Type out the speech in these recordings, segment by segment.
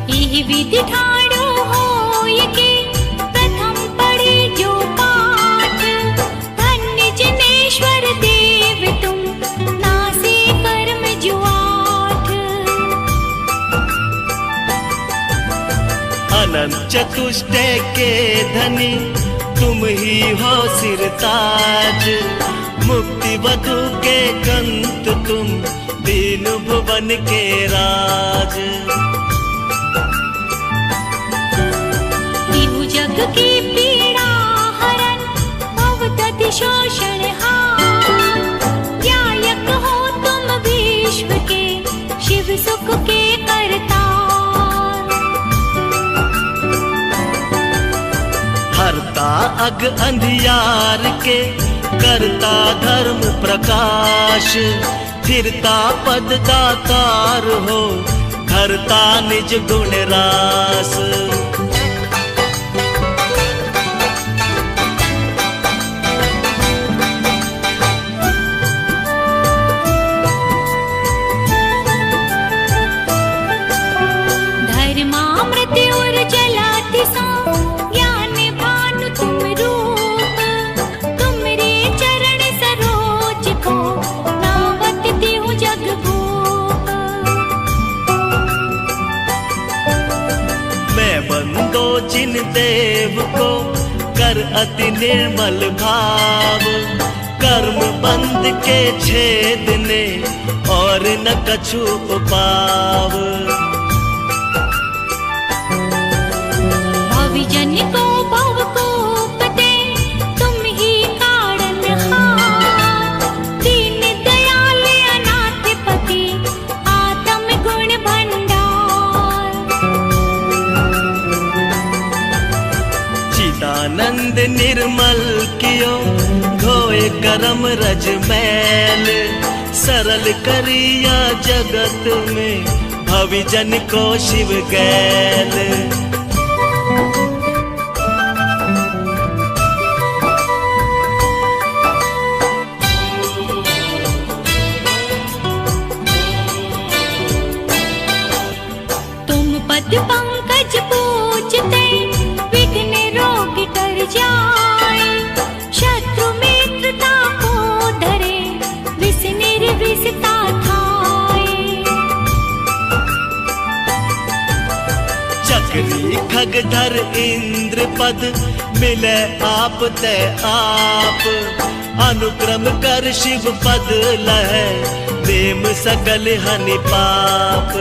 यही विधि ठाड़ो होय के प्रथम पढ़े जो पाठ। धन्य जिनेश्वर देव तुम नासे कर्म जो आठ। अनंत चतुष्टय के धनी तुम ही हो सिरताज। मुक्ति वधु के कंत तुम तीन भुवन के राज। जग की पीड़ा हरण भवदति शोषण हार। न्यायक हो तुम विश्व के शिव सुख के करतार। हरता अग अंधियार के करता धर्म प्रकाश। फिरता पद दातार हो धरता निज गुण रास। धर्मामृत और जलाति सा ज्ञान भानु तुम रूप। तुमरे चरण सरोज को नावत देहु जग भूप। मैं बंदो जिन देव को कर अति निर्मल भाव। कर्म बंद के छेदने और न कछु पाव। भविजन को भव को पते तुम ही कारण हार। दीन दयाल अनाथ पति आत्म गुण भंडार। चिदानंद निर्मल कियो धोए करम रज मैल। सरल करिया जगत में भविजन को शिव गैल। पद पंकज पूजते विघ्न रोग टर जाए। शत्रु मित्रता को धरे विष निर्विषता खाए। चक्री खगधर इंद्र पद मिले आप ते आप। अनुक्रम कर शिव पद लहे देम सकल हनि पाप।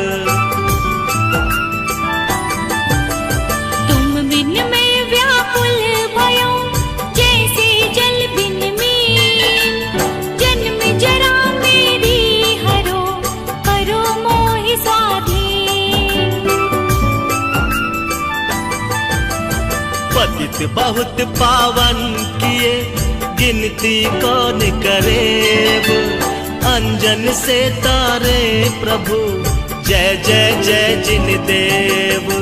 बिन में व्याकुल भयो जैसे जल बिन मीन। जन्म जरा मेरी हरो करो मोहि स्वाधीन। पतित बहुत पावन किए गिनती कौन करेब। अंजन से तारे प्रभु जय जय जय जिन देव।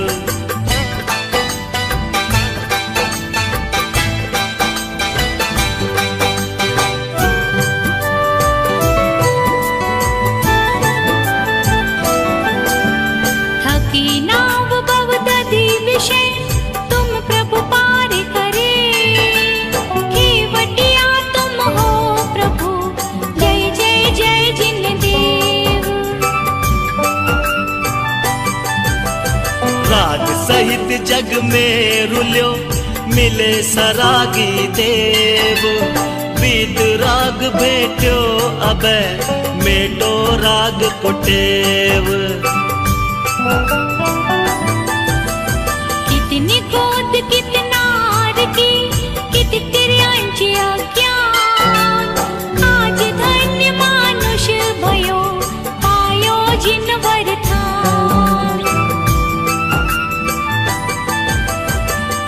तुम प्रभु पार करे केवटिया तुम हो प्रभु जय जय जय जिन देव। राग सहित जग में रुल्यो मिले सरागी देव। बीत राग भेट्यो अबे मेटो राग कुटेव। कितनी गोद कितनार की कित तिर्यांची अज्ञान। आज धन्य मानुष भयो पायो जिन वरदान।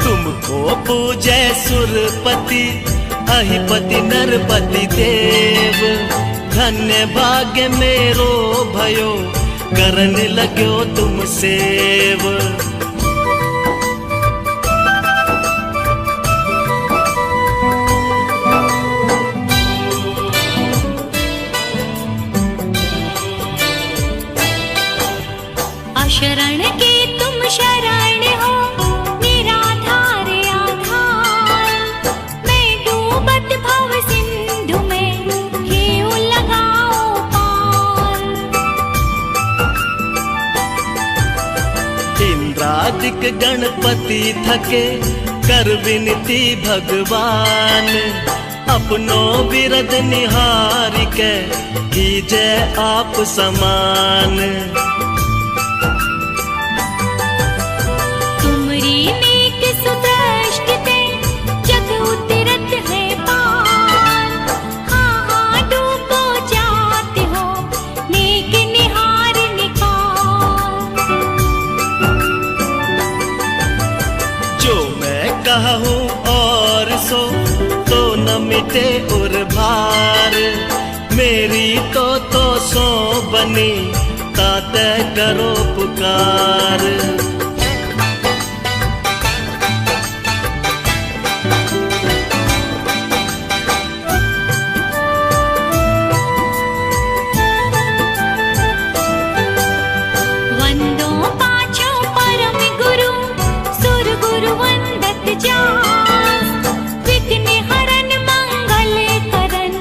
तुमको पूजै सुरपति अहिपति नरपति देव। धन्य भाग्य मेरो भयो करन लग्यो तुम सेव। शरण के तुम इंद्रादिक गणपति थके कर विनती भगवान, अपनो बिरद निहार के कीजे आप समान। तुमरी नेक सुदृष्टि ते जग उतरत है पार, हाँ हाँ डूबो जाते हो नेक निहार निकार। जो मैं कहूँ और सो तो न मिटे और भार, मेरी तो सो बनी ताते करो पुकार। वंदो पाछो परम गुरु सुर गुरु वंदत जास, विघ्न हरन मंगल करन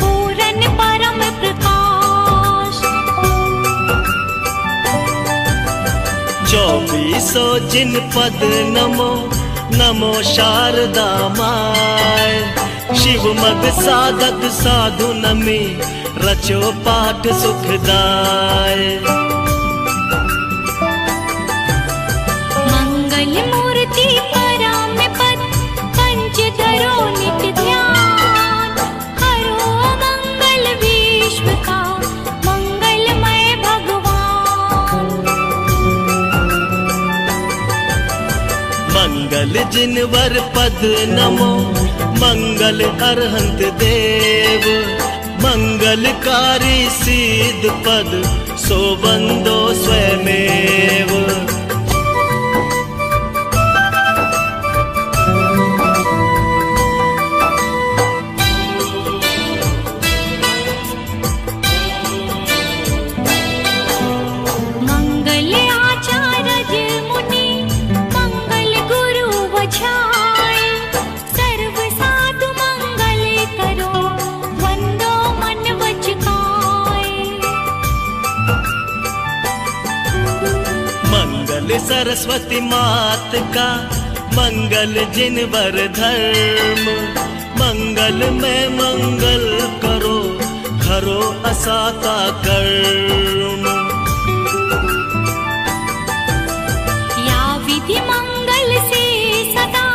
पूरन परम प्रकाश। 2400 जिन पद नमो नमो शारदा माय, शिव मग साधक साधु नमी रचो पाठ सुखदाय। मंगल मूर्ति परम पद पंच धरो नित्य ध्यान, हरो मंगल विश्व का मंगलमय भगवान। मंगल जिनवर पद नमो मंगल अरहंत देव, मंगलकारी सिद्ध पद सो बंदो स्वयमेव। मंगल आचार्य मुनि मंगल गुरु वछाय, सर्व साधु मंगल करो वंदो मन वचकाय। मंगल सरस्वती मात का मंगल जिनवर धर्म, मंगल में मंगल करो खरो असाता कर्म। या विधि मंगल से सदा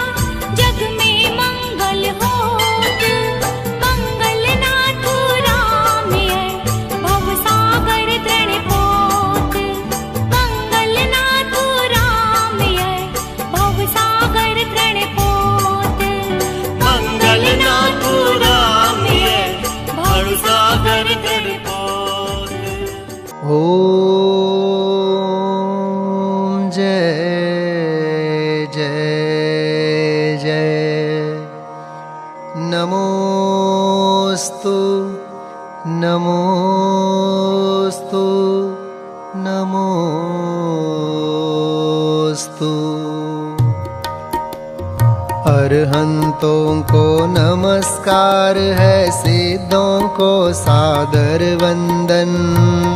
जग में मंगल होत, मंगल नाथ राम भव सागर तृण पोत। मंगल नाथ राम भव सागर तृण पोत। मंगल नाथ राम भव सागर तृण पोत। ओम जय जय जय, नमोस्तु नमोस्तु नमोस्तु। अरहंतों को नमस्कार है, सिद्धों को सादर वंदन।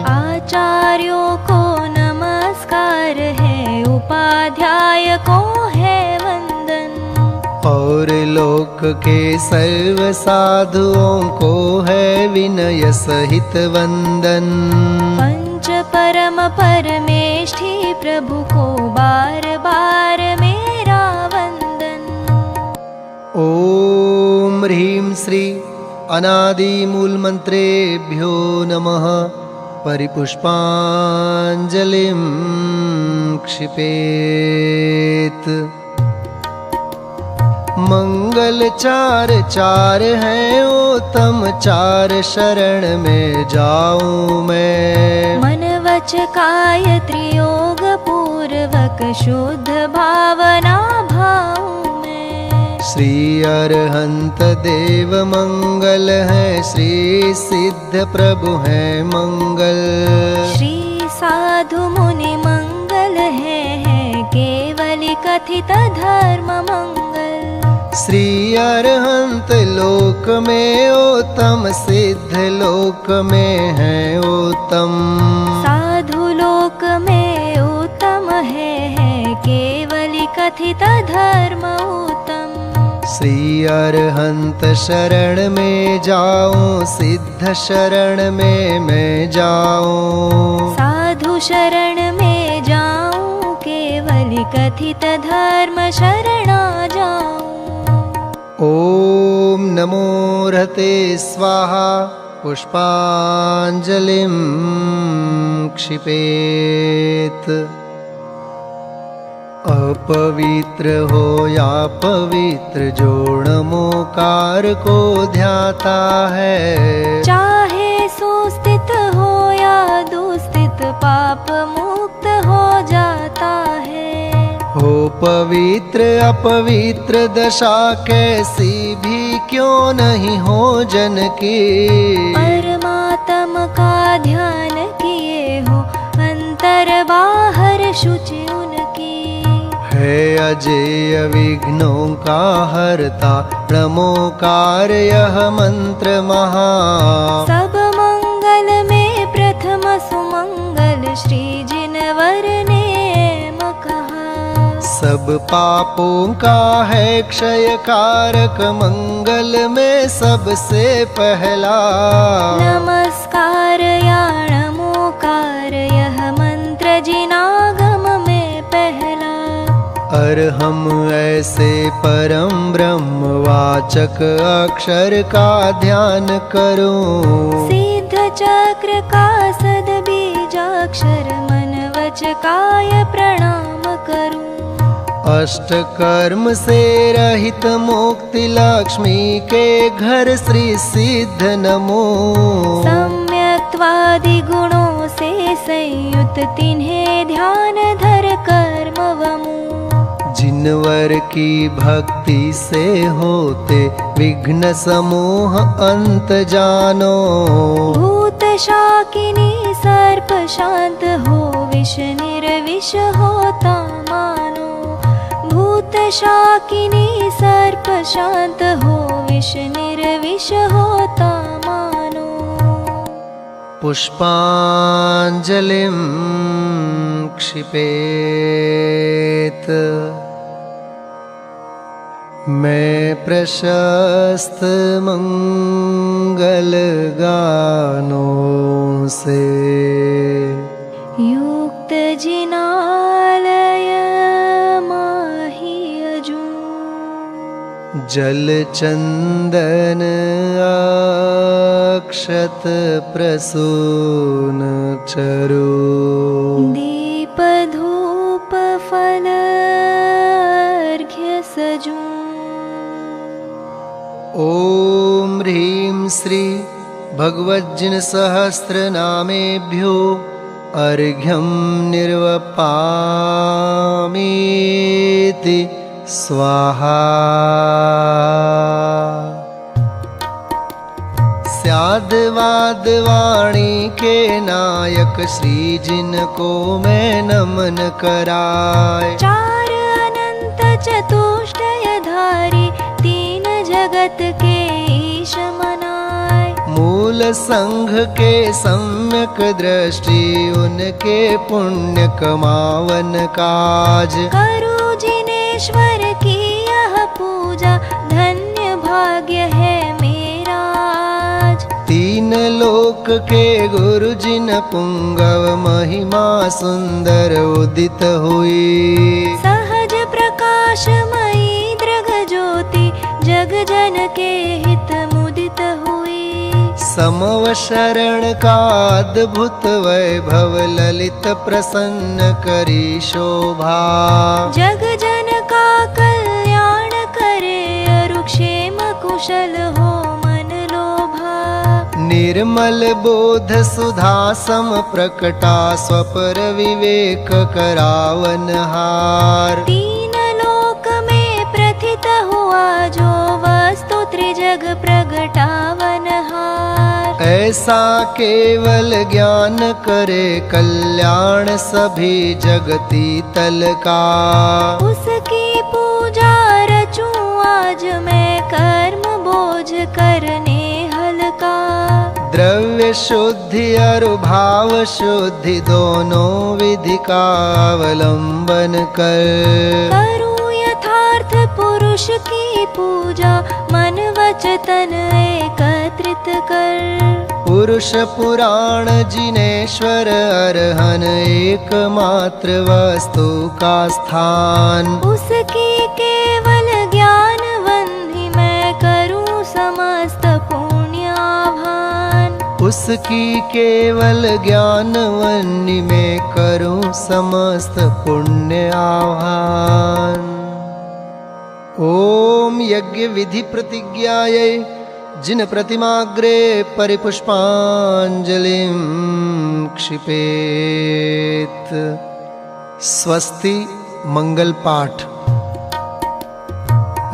आचार्यों को नमस्कार है, उपाध्याय को है वंदन। और लोक के सर्व साधुओं को है विनय सहित वंदन। पंच परम परमेष्ठी प्रभु को बार बार मेरा वंदन। ओम ह्रीं श्री अनादि मूल मंत्रेभ्यो नमः। परिपुष्पांजलिं क्षिपेत। मंगल चार चार हैं उत्तम, चार शरण में जाऊं मैं। मन वच काय त्रियोग पूर्वक शुद्ध भावना भाऊं मैं। श्री अरहंत देव मंगल है, श्री सिद्ध प्रभु है मंगल। श्री साधु मुनि मंगल है केवल कथित धर्म मंगल। श्री अरहंत लोक में उत्तम, सिद्ध लोक में है उत्तम। साधु लोक में उत्तम है कथित धर्म उत्तम। श्री अरहंत शरण में जाऊं, सिद्ध शरण में मैं जाऊं, साधु शरण में जाऊं, केवल कथित धर्म शरणा जाऊं। ओम नमो रहते स्वाहा पुष्पांजलिं क्षिपेत। अपवित्र हो या पवित्र जो नमोकार को ध्याता है, चाहे सुस्थित हो या दुस्थित पाप मुक्त हो जाता है। हो पवित्र अपवित्र दशा कैसी भी क्यों नहीं हो जन की, परमात्मा का ध्यान किए हो अंतर बाहर शुचि उनकी। है अजेय विघ्नों का हरता नमोकार यह मंत्र महा, सब मंगल में प्रथम सुमंगल श्री जिनवर ने कहा। सब पापों का है क्षय कारक मंगल में सबसे पहला, नमस्कार या नमोकार यह मंत्र जिनागम में पहला। अरहम ऐसे परम ब्रह्म वाचक अक्षर का ध्यान करूं, सिद्ध चक्र का सद बीजाक्षर मन वच काय प्रणाम करूं। अष्ट कर्म से रहित मुक्ति लक्ष्मी के घर श्री सिद्ध नमो, सम्यक्त्वादि गुणों से संयुक्त तिन्हें ध्यान धर कर्म वमु। जिनवर की भक्ति से होते विघ्न समूह अंत जानो, भूत शाकिनी सर्प शांत हो विष निर्विष होता मानो। भूत शाकिनी सर्प शांत हो विष निर्विष होता मानो। पुष्पांजलिं क्षिपेत। मैं प्रशस्त मंगल गानों से युक्त जिनालय माही अजूं, जल चंदन अक्षत प्रसून चरु, दीप धूप फल अर्घ्य सजूं। ओम ह्रीं श्री भगवज्जिन सहस्र नामेभ्यो अर्घ्यं निर्वपामीति स्वाहा। स्याद्वाद वाणी के नायक श्री जिनको मैं नमन कराय, चार अनंत चतुष्टयधारी तीन जगत के ईश मनाय। मूल संघ के सम्यक दृष्टि उनके पुण्य कमावन काज, करू जिनेश्वर की यह पूजा धन्य भाग्य है मेरा आज। तीन लोक के गुरु जिन पुंगव महिमा सुंदर उदित हुई, सहज प्रकाशमयी दृग ज्योति जग जन के हित मुदित हुई। समव शरण का अद्भुत वैभव ललित प्रसन्न करी शोभा, जग जन का कल्याण करे अरुक्षेम कुशल हो मन लोभा। निर्मल बोध सुधा सम प्रकटा स्वपर विवेक करावन हार, तीन लोक में प्रथित हुआ जो वस्तु त्रिजग प्रगटावन हार। ऐसा केवल ज्ञान करे कल्याण सभी जगती तल का, उसकी पूजा रचूं आज मैं कर्म बोझ करने हल्का। द्रव्य शुद्धि और भाव शुद्धि दोनों विधि का अवलंबन कर, करूं पुरुष की पूजा मन वच तन एकत्रित कर। पुरुष पुराण जिनेश्वर अरहन एकमात्र वस्तु का स्थान। उसकी केवल ज्ञान वन्हि मैं करूं समस्त पुण्याभान। उसकी केवल ज्ञान वन्नि में करूं समस्त पुण्य आह्वान। ओम यज्ञ विधि प्रतिज्ञायै जिन प्रतिमाग्रे परिपुष्पांजलिं क्षिपेत। स्वस्ति मंगल पाठ।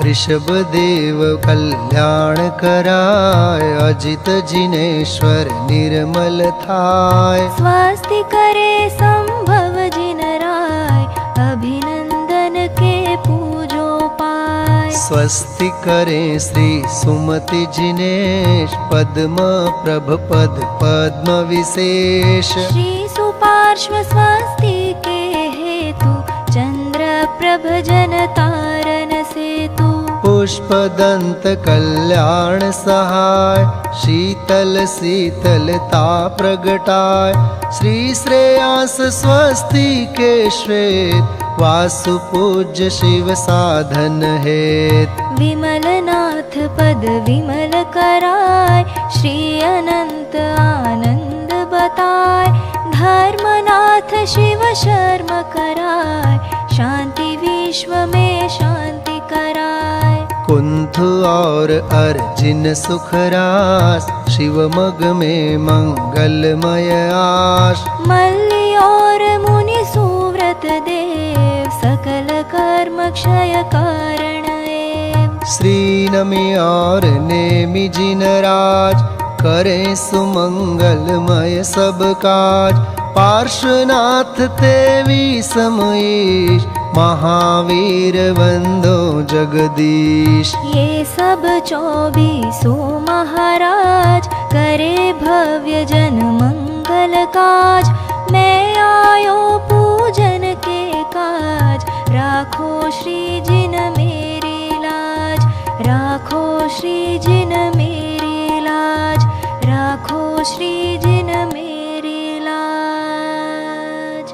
ऋषभ देव कल्याण कराय, अजित जिनेश्वर निर्मल थाय। स्वस्ति करे संभव जिन राय, अभिनंदन के पूजो पाय। स्वस्ति करें श्री सुमति जिनेश, पद्म प्रभ पद पद्म विशेष। श्री सुपार्श्व स्वस्ति के हेतु, चंद्र प्रभ जन तारन सेतु। पुष्पदंत कल्याण सहाय, शीतल शीतलता प्रगटाय। श्री श्रेयांस स्वस्ति के श्वेत, वासु पूज्य शिव साधन हेत। विमल नाथ पद विमल कराय, श्री अनंत आनंद बताय। धर्मनाथ शिव शर्म कराय, शांति विश्व में शांति कराय। कुंथ और अर्जिन सुखरास, शिव मग में मंगलमय आश। मल्ली और मुनि सुव्रत देव, सकल कर्म क्षय कारण एव। श्री नमि और नेमि जिन राज, करें सुमंगलमय सब काज। पार्श्वनाथ तेवी समईश, महावीर वंदो जगदीश। ये सब 24 महाराज, करे भव्य जन मंगल काज। मैं आयो पूजन के काज, राखो श्री जिन मेरी लाज। राखो श्री जिन मेरी लाज, राखो श्री जिन मेरी लाज।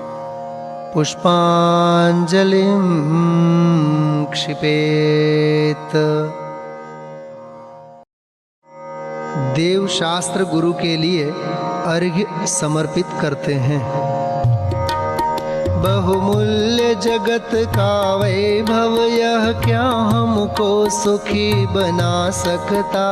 पुष्पांजलिं क्षिपेत। देव शास्त्र गुरु के लिए अर्घ्य समर्पित करते हैं। बहुमूल्य जगत का वैभव, यह क्या हमको सुखी बना सकता।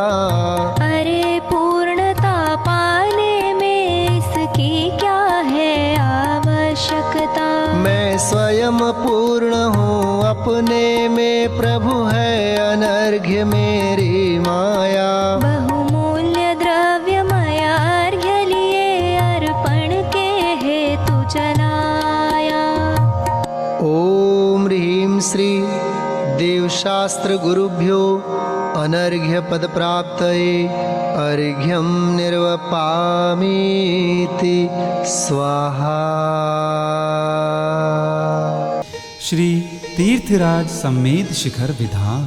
अरे पूर्णता पाने में इसकी क्या है आवश्यकता। मैं स्वयं पूर्ण हूँ अपने में, प्रभु है अनर्घ्य मेरी माया। बहुमूल्य द्रव्य माया अर्घ्य लिए, अर्पण के हेतु चलाया। ओम ह्रीं श्री देव शास्त्र गुरुभ्यो अनर्घ्य पद प्राप्तये अर्घ्यं निर्वपामीति स्वाहा। श्री तीर्थराज सम्मेद शिखर विधान।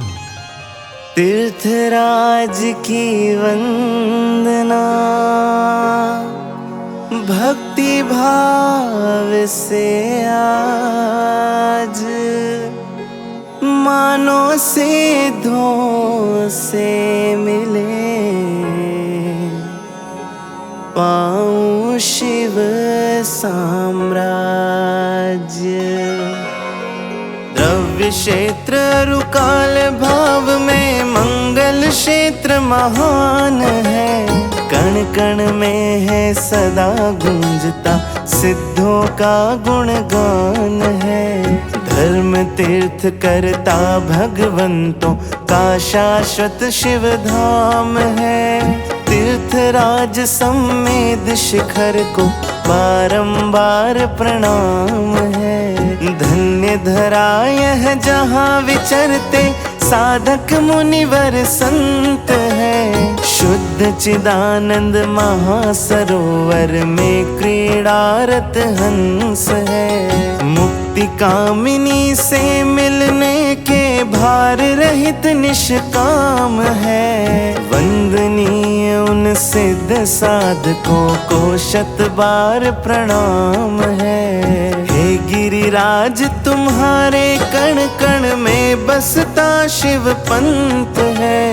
तीर्थराज की वंदना, भक्ति भाव से आज। मानो सिद्धों से मिले, पाऊं शिव साम्राज्य। द्रव्य क्षेत्र रुकाल भाव में, मंगल क्षेत्र महान है। कण कण में है सदा गूंजता, सिद्धों का गुणगान है। धर्म तीर्थ करता भगवंतों का शाश्वत शिव धाम है। तीर्थराज सम्मेद शिखर को बारंबार प्रणाम है। धन्य धरा यह जहाँ विचरते साधक मुनिवर संत है। शुद्ध चिदानंद महासरोवर में क्रीड़ारत हंस है। मुक्ति कामिनी से मिलने के भार रहित निष्काम है। वंदनीय उन सिद्ध साधकों को शत बार प्रणाम है। हे गिरिराज तुम्हारे कण कण में बसता शिव पंथ है।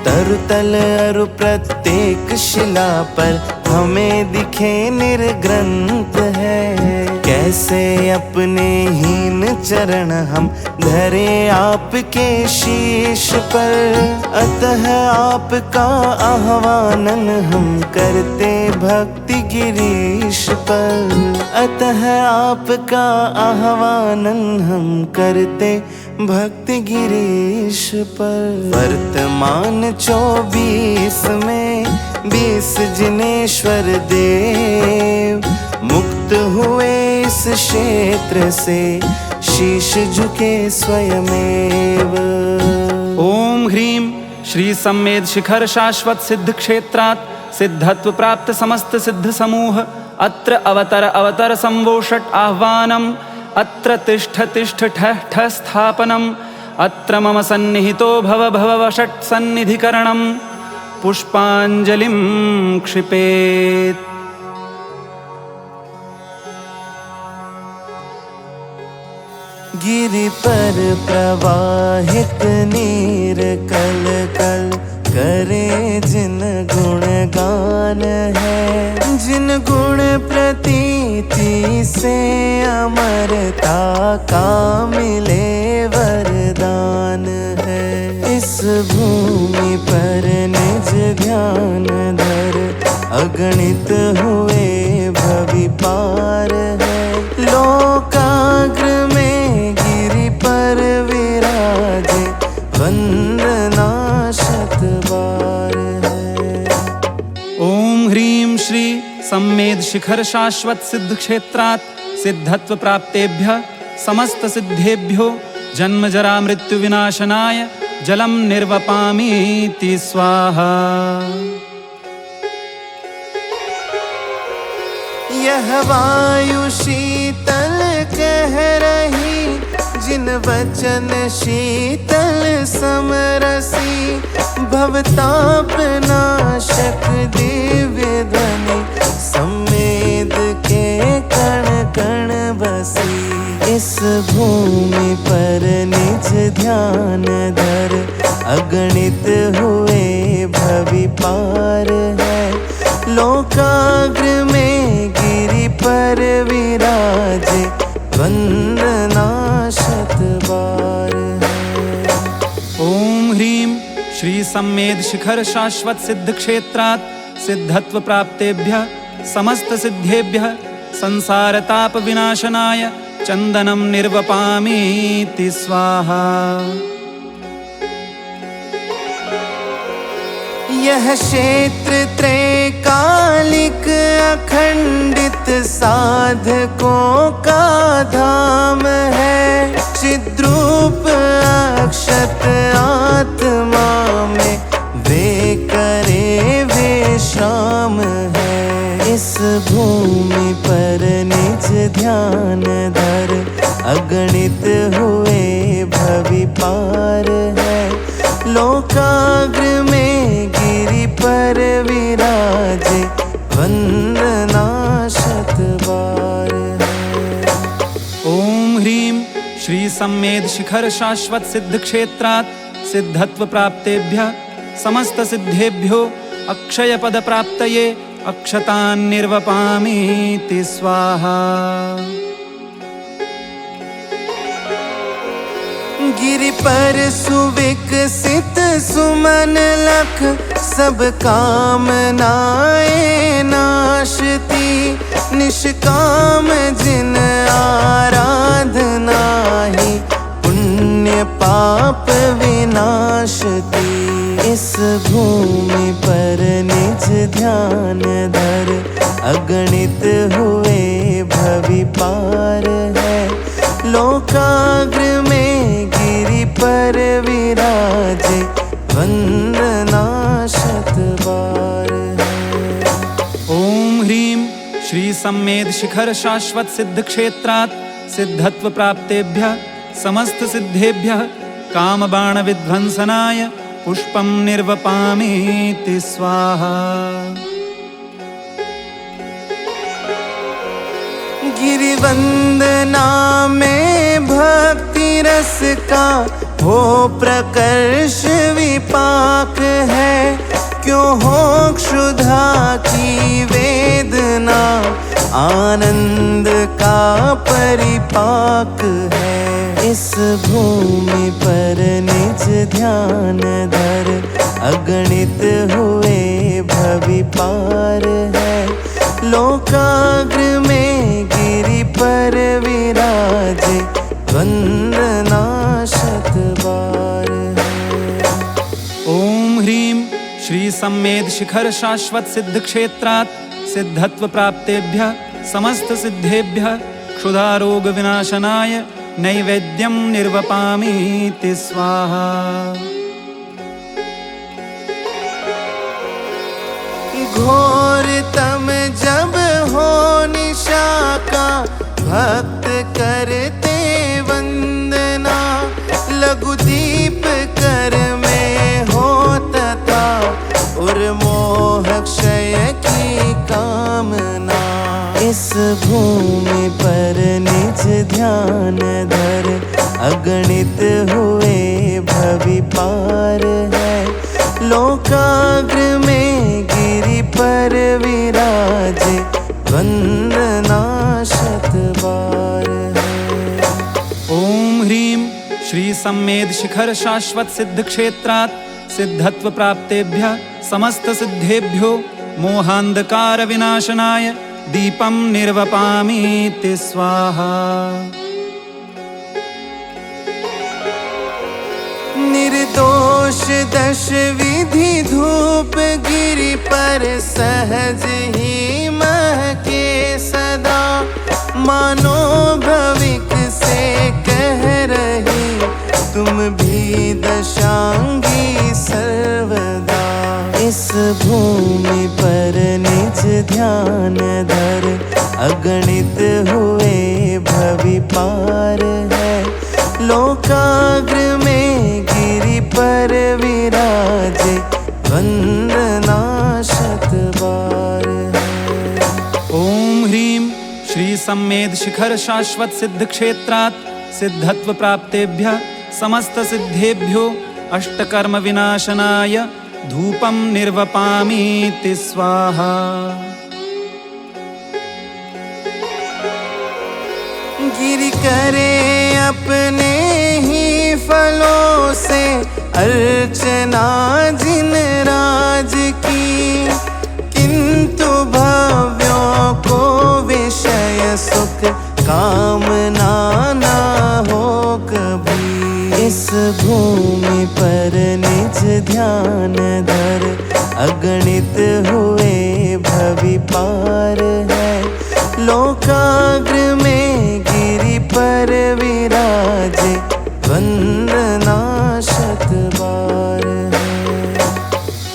तरुतल अरु प्रत्येक शिला पर हमें दिखे निर्ग्रंथ है। कैसे अपने हीन चरण हम धरे आपके शीश पर। अतः आपका आह्वानन हम करते भक्ति गिरीश पर। अतः आपका आह्वानन हम करते भक्ति गिरीश पर। वर्तमान 24 में 20 जिनेश्वर देव मुक्त हुए इस क्षेत्र से शीश झुके स्वयमेव। ओम ह्रीं श्री सम्मेद शिखर शाश्वत सिद्ध क्षेत्रात् सिद्धत्व प्राप्त समस्त सिद्ध समूह अत्र अवतर अवतर संवोषट आह्वानम् अत्र तिष्ठ तिष्ठ ठः ठः स्थापनम् अत्र मम सन्निहितो भव भव वषट् सन्निधिकरणम् पुष्पांजलिं क्षिपेत्। गिरि पर प्रवाहित नीर कल कल करे जिन गुण गान है। जिन गुण प्रतीति से अमरता का मिले वरदान है। इस भूमि पर निज ध्यान धर अगणित हुए भवि पार है। लोकाग्र में गिरि पर विराजे वंदना शत बार है। ओम ह्रीं श्री सम्मेद शिखर शाश्वत सिद्ध क्षेत्रात् सिद्धत्व प्राप्तेभ्यः समस्त सिद्धेभ्यो जन्म जरा मृत्यु विनाशनाय जलम निर्वपामीति स्वाहा। यह वायु शीतल कह रही जिन वचन शीतल समरसी। भवताप नाशक दिव्य ध्वनि सम्मेद के कण कण बसी। इस भूमि पर निज ध्यान धर अगणित हुए भवि पार है। लोकाग्र में गिरि पर विराजे वंदना शत बार है। ओम ह्रीं श्री सम्मेद शिखर शाश्वत सिद्ध क्षेत्रात् सिद्धत्व प्राप्तेभ्यः समस्त सिद्धेभ्यः संसार ताप विनाशनाय चंदनम निर्वपामीति स्वाहा। यह क्षेत्र त्रैकालिक अखंडित साधकों का धाम है। चिद्रूप अक्षत आत्मा में वे करे विश्राम है। इस भूमि पर निज ध्यान धर अगणित हुए भवि पार है। लोकाग्र में गिरि पर विराजे वंदना शत बार है। ओम ह्रीं श्री सम्मेद शिखर शाश्वत सिद्ध क्षेत्रात् सिद्धत्व प्राप्तेभ्यः समस्त सिद्धेभ्यो अक्षय पद प्राप्तये अक्षतान् निर्वपामीति स्वाहा। गिरि पर सुविकसित सुमन लख सब कामनाएं नाशती। निष्काम जिन आराधना ही पुण्य पाप विनाशती। इस भूमि पर निज ध्यान धर अगणित हुए भवि पार है। लोकाग्र में गिरि पर विराजे वंदना शत बार है। ओम ह्रीं श्री सम्मेद शिखर शाश्वत सिद्ध क्षेत्रात् सिद्धत्व प्राप्तेभ्यः समस्त सिद्धेभ्यः कामबाणविध्वंसनाय पुष्पं निर्वपामीति स्वाहा। गिरिवंदना में भक्ति रस का हो प्रकर्ष विपाक है, क्यों हो क्षुधा की वेदना, आनंद का परिपाक है। इस भूमि पर निज ध्यान धर, अगणित हुए भवि पार है। लोकाग्र में गिरि पर विराजे, वंदना शत बार है। ओम ह्रीं श्री सम्मेद शिखर शाश्वत सिद्ध क्षेत्रात् सिद्धत्व प्राप्तेभ्यः समस्त सिद्धेभ्यः क्षुधारोग विनाशनाय नैवेद्यं निर्वपामीति स्वाहा। घोरतम जब हो निशा का, भक्त करते वंदना, लघु दीप कर में हो तथा, उर्मोह क्षय की कामना। इस भूमि पर निज ध्यान धर, अगणित हुए भवि पार है। लोकाग्र में गिरि पर विराजे, वंदना शत बार है। ओम ह्रीं श्री सम्मेद शिखर शाश्वत सिद्ध क्षेत्रात् सिद्धत्व प्राप्तेभ्यः समस्त सिद्धेभ्यो मोहांधकार विनाशनाय दीपं निर्वपामीति स्वाहा। निर्दोष दश विधि धूप गिरि पर सहज ही महके सदा, मानो भविक से कह रही तुम भी दशांगी सर्वदा। इस भूमि पर निज ध्यान धर, अगणित हुए भवि पार है। लोकाग्र में गिरि पर विराजे, वंदना शत बार है। ओम ह्रीं श्री सम्मेद शिखर शाश्वत सिद्ध क्षेत्रात् सिद्धत्व प्राप्तेभ्यः समस्त सिद्धेभ्यो अष्टकर्म विनाशनाय धूपं निर्वपामीति स्वाहा। गिरि करे अपने ही फलों से अर्चना जिन राज की, किंतु भव्यों को विषय सुख कामना ना हो कभी। इस भूमि पर निज ध्यान धर, अगणित हुए भवि पार है। लोकाग्र में गिरि पर विराजे, वंदना शत बार है।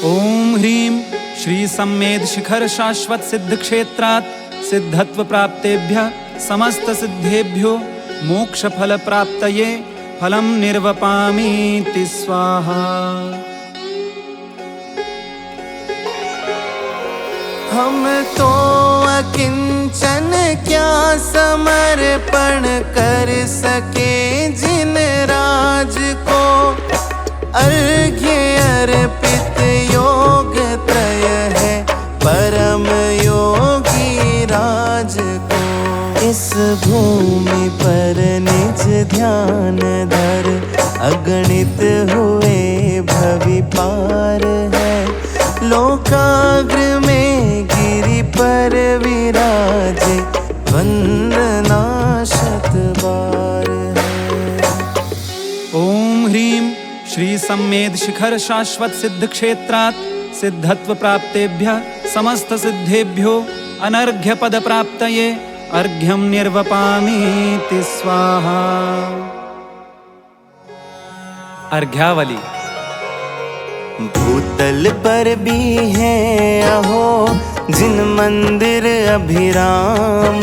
ओम ह्रीं श्री सम्मेद शिखर शाश्वत सिद्ध क्षेत्रात् सिद्धत्व प्राप्तेभ्यः समस्त सिद्धेभ्यो मोक्ष फल प्राप्तये फलं निर्वपामीति स्वाहा। हम तो अकिंचन क्या समर्पण कर सके जिन राज को, अर्घ्य अर्पित योग त्रय है परम योगी राज को। इस भूमि पर निज ध्यान धर, अगणित हुए भवि पार है। लोकाग्र में गिरि पर विराजे, वंदना शत बार है। ओम ह्रीं श्री सम्मेद शिखर शाश्वत सिद्ध क्षेत्रात् सिद्धत्व प्राप्तेभ्यः समस्त सिद्धेभ्यो अनर्घ्य पद प्राप्तये अर्घ्यं निर्वपामीति स्वाहा। अर्घ्यावली। भूतल पर भी है अहो जिन मंदिर अभिराम,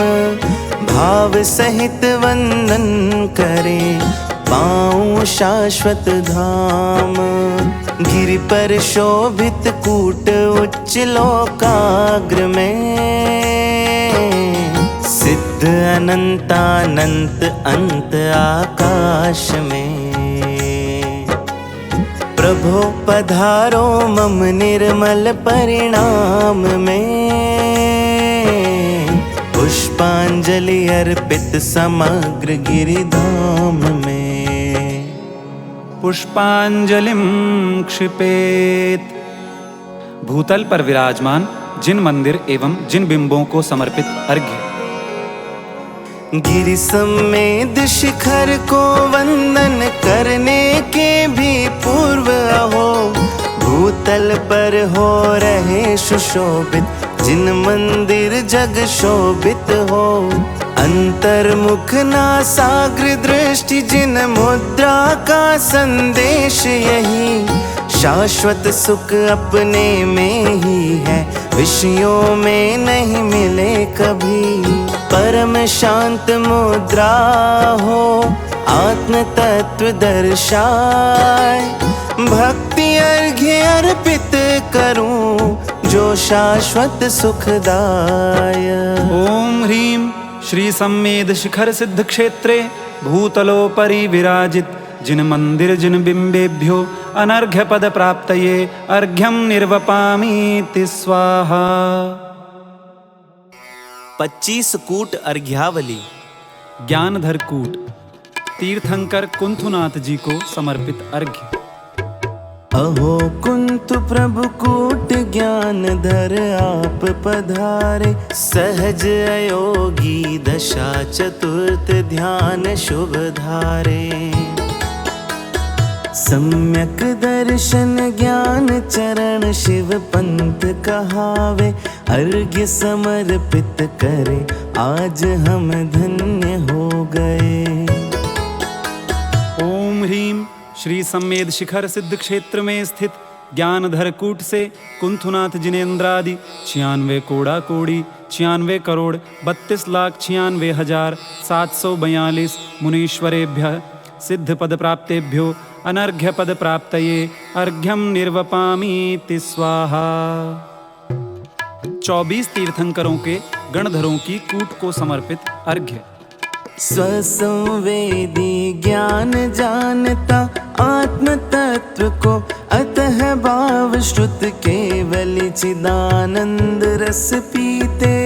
भाव सहित वंदन करे पाऊं शाश्वत धाम। गिरि पर शोभित कूट उच्च लोकाग्र में, सिद्ध अनंतानंत अंत आकाश में। प्रभो पधारो मम निर्मल परिणाम में, पुष्पांजलि अर्पित समग्र गिरिधाम में। पुष्पांजलिं क्षिपेत। भूतल पर विराजमान जिन मंदिर एवं जिन बिंबों को समर्पित अर्घ्य। गिरि समेत शिखर को वंदन करने के भी पूर्व अहो, भूतल पर हो रहे सुशोभित जिन मंदिर जग शोभित हो। अंतर्मुख नासाग्र दृष्टि जिन मुद्रा का संदेश यही, शाश्वत सुख अपने में ही है विषयों में नहीं मिले कभी। परम शांत मुद्रा हो आत्म तत्व दर्शाए, भक्ति अर्घ्य अर्पित करूं जो शाश्वत सुखदाय। ओम ह्रीं श्री सम्मेद शिखर सिद्ध क्षेत्रे भूतलोपरि विराजित जिन मंदिर जिन बिंबेभ्यो अनर्घ्य पद प्राप्तये अर्घ्यं निर्वपामीति स्वाहा। 25 कूट अर्घ्यावली। ज्ञानधर कूट तीर्थंकर कुंथुनाथ जी को समर्पित अर्घ्य। अहो कुंतु प्रभु कूट ज्ञानधर आप पधारे, सहज अयोगी दशा चतुर्थ ध्यान शुभ धारे। सम्यक दर्शन ज्ञान चरण शिव पंथ कहावे, अर्घ्य समर्पित करे आज हम धन्य हो गए। ओम ह्रीं श्री सम्मेद शिखर सिद्ध क्षेत्र में स्थित ज्ञानधर कूट से कुंथुनाथ जिनेन्द्रादि 96 कोड़ा कोड़ी 96 करोड़ 32,96,742 मुनीश्वरेभ्यः सिद्ध पद प्राप्तेभ्यो अनर्घ्य पद प्राप्तये अर्घ्यं निर्वपामीति स्वाहा। 24 तीर्थंकरों के गणधरों की कूट को समर्पित अर्घ्य। स्वसंवेदी ज्ञान जानता आत्म तत्व को, अतः भाव श्रुत केवल चिदानंद रस पीते।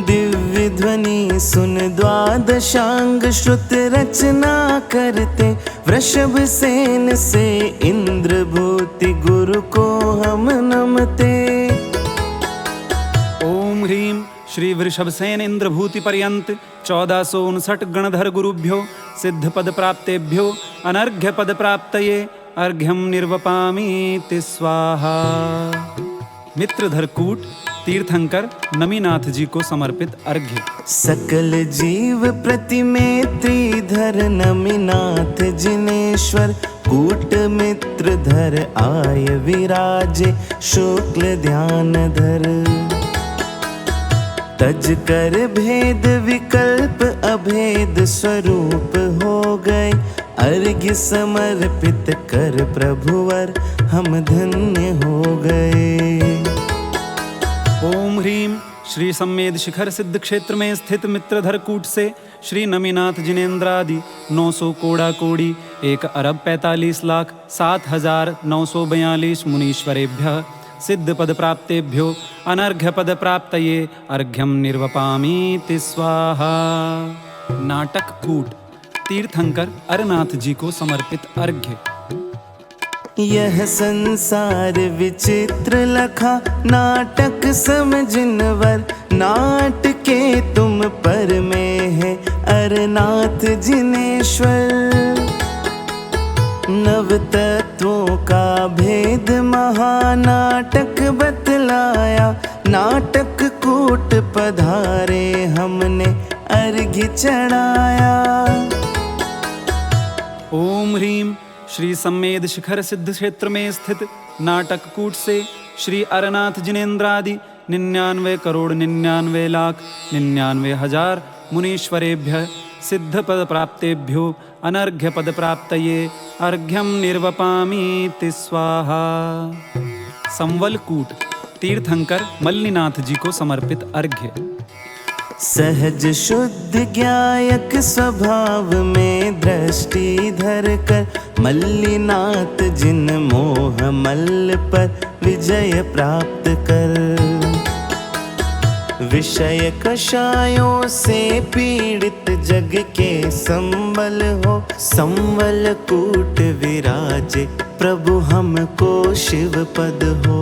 दिव्य ध्वनि सुन द्वादशांग श्रुत रचना करते, वृषभ सेन से इंद्र भूति गुरु को हम नमते। ओम ह्रीं श्री वृषभसेन इंद्रभूति पर्यंत 1459 गणधर गुरुभ्यो सिद्ध पद प्राप्तेभ्यो अनर्घ्य पद प्राप्तये अर्घ्यं निर्वपामीति स्वाहा। मित्रधर कूट तीर्थंकर नमीनाथ जी को समर्पित अर्घ्य। सकल जीव प्रतिमेत्री धर नमीनाथ जिनेश्वर, कूट मित्र धर आय विराजे शुक्ल ध्यान धर। तज कर भेद विकल्प अभेद स्वरूप हो गए, अर्घ्य समर्पित कर प्रभुवर हम धन्य हो गए। ओम ह्रीं श्री सम्मेद शिखर सिद्ध क्षेत्र में स्थित मित्रधर कूट से श्री नमीनाथ जिनेन्द्रादि 900 कोड़ा कोड़ी 1,45,07,942 मुनीश्वरेभ्यः सिद्ध पद प्राप्तेभ्यो अनर्घ्य पद प्राप्तये अर्घ्यं निर्वपामीति स्वाहा। नाटक कूट तीर्थंकर अरनाथ जी को समर्पित अर्घ्य। यह संसार विचित्र लखा नाटक समझिनवर, नाटके तुम पर में है अरनाथ जिनेश्वर। नव तत्वों का भेद महानाटक बतलाया, नाटक कूट पधारे हमने अर्घ्य चढ़ाया। ओम ह्रीं श्री सम्मेद शिखर सिद्ध क्षेत्र में स्थित नाटक कूट से श्री अरनाथ जिनेन्द्रादि 99 करोड़ 99 लाख 99 हजार मुनीश्वरेभ्यः सिद्धपद प्राप्तेभ्यो अनर्घ्य पद प्राप्तये अर्घ्यम निर्वपामीति स्वाहा। संवलकूट तीर्थंकर मल्लिनाथ जी को समर्पित अर्घ्य। सहज शुद्ध ज्ञायक स्वभाव में दृष्टि धर कर मल्लिनाथ जिन मोह मल्ल पर विजय प्राप्त कर। विषय कषायों से पीड़ित जग के संबल हो, संवल कूट विराजे प्रभु हमको शिव पद हो।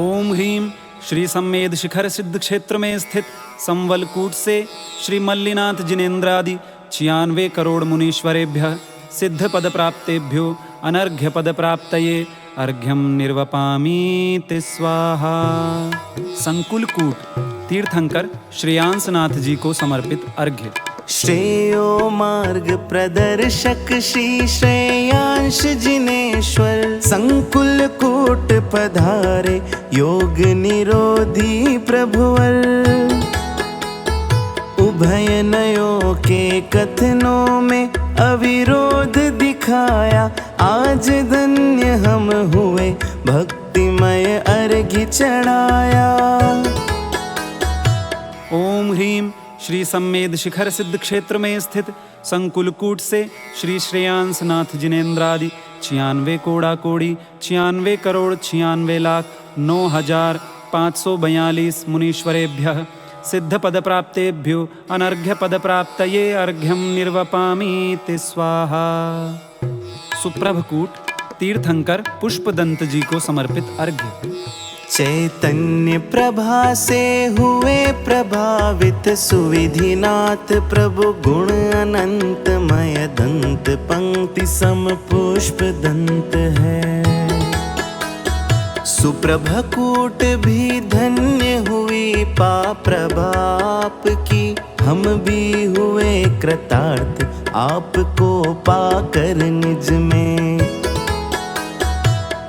ओम ह्रीं श्री सम्मेद शिखर सिद्ध क्षेत्र में स्थित संवलकूट से श्री मल्लिनाथ जिनेन्द्रादि 96 करोड़ मुनीश्वरेभ्यः सिद्ध पद प्राप्तेभ्यो अनर्घ्य पद प्राप्तये अर्घ्यम निर्वपामीति स्वाहा। संकुलकूट तीर्थंकर श्रेयांसनाथ जी को समर्पित अर्घ्य। श्रेयो मार्ग प्रदर्शक श्री श्रेयांश जिनेश्वर संकुल कूट पधारे योग निरोधी प्रभुवर। उभय नयों के कथनों में अविरोध दिखाया, आज धन्य हम हुए भक्तिमय अर्घ्य चढ़ाया। ओम ह्रीं श्री सम्मेद शिखर सिद्ध क्षेत्र में स्थित संकुलकूट से श्री श्रेयांसनाथ जिनेन्द्रादि 96 कोड़ा कोड़ी 96 करोड़ 96 लाख 9,542 मुनीश्वरेभ्यः सिद्ध पद प्राप्तेभ्यो अनर्घ्य पद प्राप्तये अर्घ्यम निर्वपामीति स्वाहा। सुप्रभकूट तीर्थंकर पुष्पदंत जी को समर्पित अर्घ्य। चैतन्य प्रभा से हुए प्रभावित सुविधिनाथ प्रभु गुण अनंतमय दंत पंक्ति सम पुष्प दंत है। सुप्रभकूट भी धन्य हुई पा प्रभाप की, हम भी हुए कृतार्थ आपको पाकर निज में।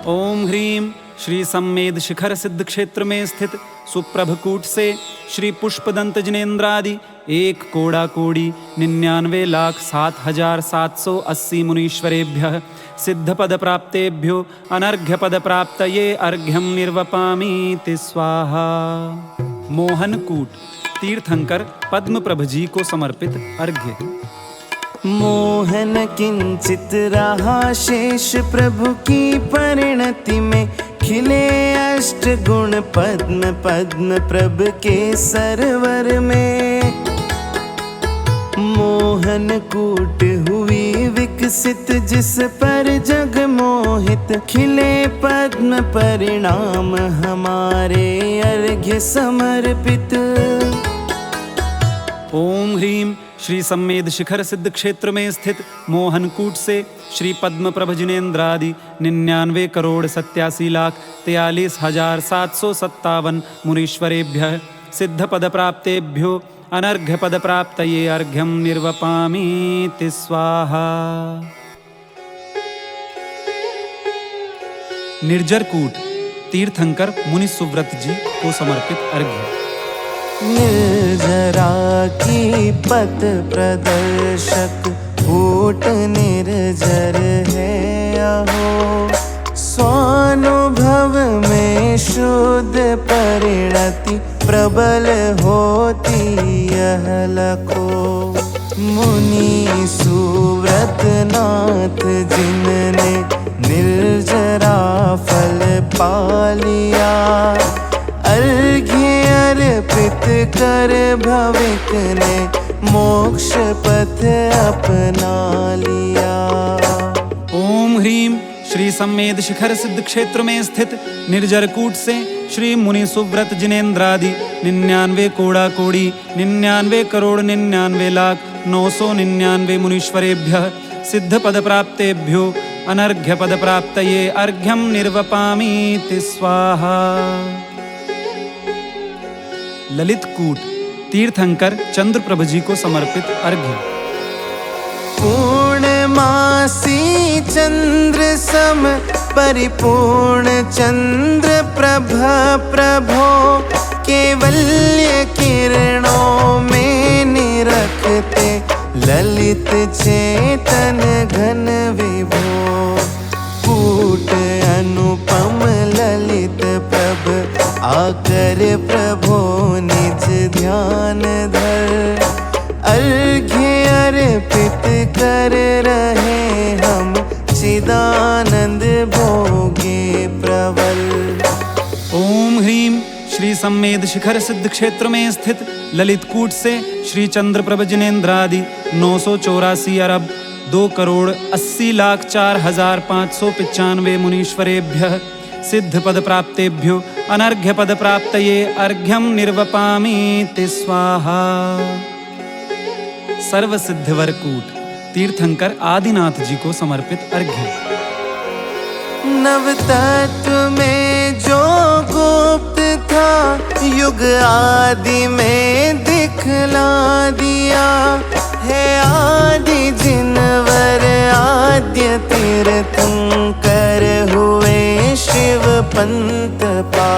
ओम ह्रीं श्री सम्मेद शिखर सिद्ध क्षेत्र में स्थित सुप्रभकूट से श्री पुष्पदंत जिनेन्द्रादि 1 कोड़ा कोड़ी 99,07,780 मुनीश्वरेभ्यः सिद्ध पद प्राप्तेभ्यो अनर्घ्य पद प्राप्तये अर्घ्यम निर्वपामीति स्वाहा। मोहनकूट तीर्थंकर पद्मप्रभ जी को समर्पित अर्घ्य। मोहन किंचित रहा शेष प्रभु की परिणति में, खिले अष्ट गुण पद्म पद्म प्रभ के सरवर में। मोहन कूट हुई विकसित जिस पर जग मोहित, खिले पद्म परिणाम हमारे अर्घ्य समर्पित। ओम ह्रीं श्री सम्मेद शिखर सिद्ध क्षेत्र में स्थित मोहनकूट से श्री पद्मप्रभ जिनेन्द्रादि 99 करोड़ 87 लाख 43,757 मुनीश्वरेभ्यः सिद्ध पद प्राप्तेभ्यो अनर्घ्य पद प्राप्तये अर्घ्यम निर्वपामीति स्वाहा। निर्जरकूट तीर्थंकर मुनि सुव्रत जी को समर्पित अर्घ्य। निर्जरा की पथ प्रदर्शक कूट निर्जर है अहो, स्वानुभव में शुद्ध परिणति प्रबल होती यह लखो। मुनि सुव्रत नाथ जिनने निर्जरा फल पालिया, अर्घ्य अर्पित कर भविक ने मोक्ष पथ अपना लिया। ओम ह्रीं श्री सम्मेद शिखर सिद्ध क्षेत्र में स्थित निर्जरकूट से श्री मुनि सुव्रत जिनेन्द्रादि 99 कोड़ा कोड़ी 99 करोड़ 99 लाख 999 मुनीश्वरेभ्यः सिद्ध पद प्राप्तेभ्यो अनर्घ्य पद प्राप्तये अर्घ्यम निर्वपामीति स्वाहा। ललितकूट तीर्थंकर चंद्रप्रभ जी को समर्पित अर्घ्य। पूर्णमासी चंद्र सम परिपूर्ण चंद्र प्रभा प्रभो, केवल्य किरणों में देखते ललित चेतन घन विभो। कूट अनुपम ललित प्रभ आकर प्रभो निज ध्यान धर। अर्घ्य अर्पित कर रहे हम चिदानंद भोगे प्रबल। ओम ह्रीम श्री सम्मेद शिखर सिद्ध क्षेत्र में स्थित ललित कूट से श्री चंद्रप्रभ जिनेन्द्रादि 984 अरब 2,80,04,595 मुनीश्वरेभ्यः सिद्ध पद प्राप्तेभ्यो अनर्घ्य पद प्राप्तये अर्घ्यम निर्वपामीति स्वाहा। सर्व सिद्धवर कूट तीर्थंकर आदिनाथ जी को समर्पित अर्घ्य। नव तत्व में जो गुप्त था युग आदि में दिखला दिया है। आदि जिनवर आद्य तीर्थंकर हुए शिव पंत पा।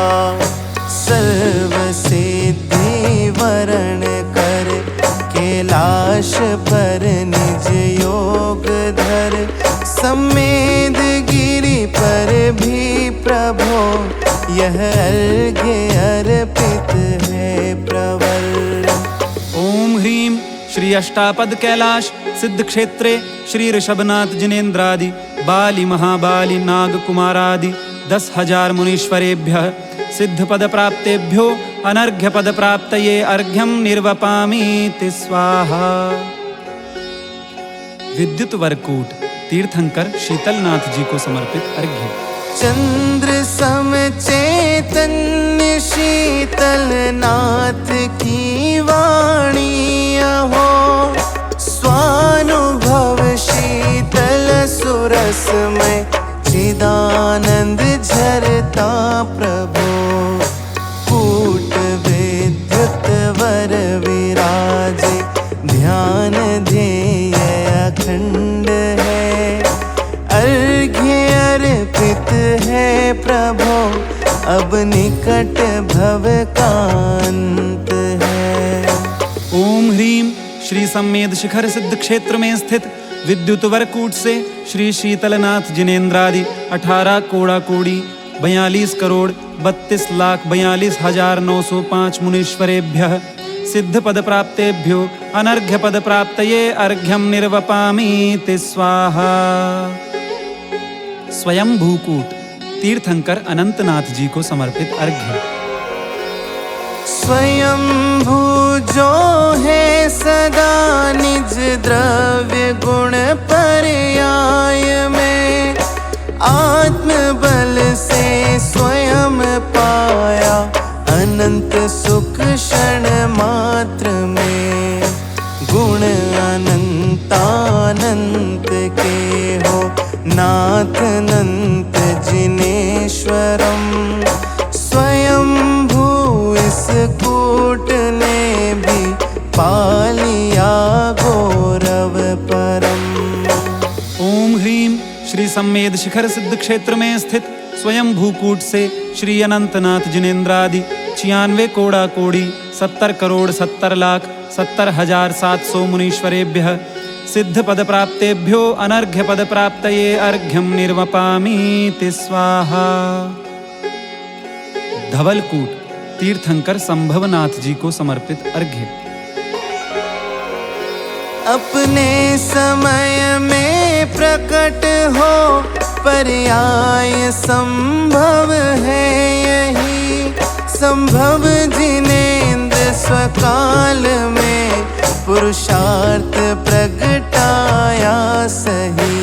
सर्व सिद्धि वरण कर कैलाश पर निज योग धर। सम्मेद गिरि पर भी प्रभो यह अर्घ्य अर्पित है प्रबल। ओम ह्रीम श्री अष्टापद कैलाश सिद्ध क्षेत्रे श्री ऋषभनाथ जिनेन्द्रादि बाली महाबाली नाग कुमारादि 10,000 मुनीश्वरेभ्यः सिद्ध पद प्राप्तेभ्यो अनर्घ्य पद प्राप्तये अर्घ्यम निर्वपामीति स्वाहा। विद्युत वरकूट तीर्थंकर शीतलनाथ जी को समर्पित अर्घ्य। चंद्र सम चैतन्य शीतलनाथ की वाणी हो। स्वानुभव शीतल सुरसमय चिदानंद झरता प्रभो। कूट विद्युत वर विराजे ध्यान ध्येय अखंड है। अर्घ्य अर्पित है प्रभो अब निकट भव का अंत है। ओम ह्रीम श्री सम्मेद शिखर सिद्ध क्षेत्र में स्थित विद्युत वरकूट से श्री शीतलनाथ जिनेन्द्रादि 18 कोड़ा कोड़ी 42 करोड़ 32,42,905 मुनीश्वरेभ्यः सिद्ध पद प्राप्तेभ्यो अनर्घ्य पद प्राप्तये अर्घ्यम निर्वपामीति स्वाहा। स्वयं भूकूट तीर्थंकर अनंतनाथ जी को समर्पित अर्घ्य। स्वयंभू जो है सदा निज द्रव्य गुण पर्याय में। आत्म बल से स्वयं पाया अनंत सुख क्षण मात्र में। गुण अनंतानंत के हो नाथ अनंत जिनेश्वरम। स्वयंभू इस कूट ने भी पालिया गौरव परम। ओम ह्रीम श्री सम्मेद शिखर सिद्ध क्षेत्र में स्थित स्वयं भूकूट से श्री अनंतनाथ जिनेन्द्रादि 96 कोड़ा कोड़ी 70 करोड़ 70,70,700 मुनीश्वरेभ्यः सिद्ध पद प्राप्तेभ्यो अनर्घ्य पद प्राप्तये अर्घ्यम निर्वपामीति स्वाहा। धवलकूट तीर्थंकर संभवनाथ जी को समर्पित अर्घ्य। अपने समय में प्रकट हो पर्याय संभव है यही। संभव जिनेन्द्र स्वकाल में पुरुषार्थ प्रगटाया सही।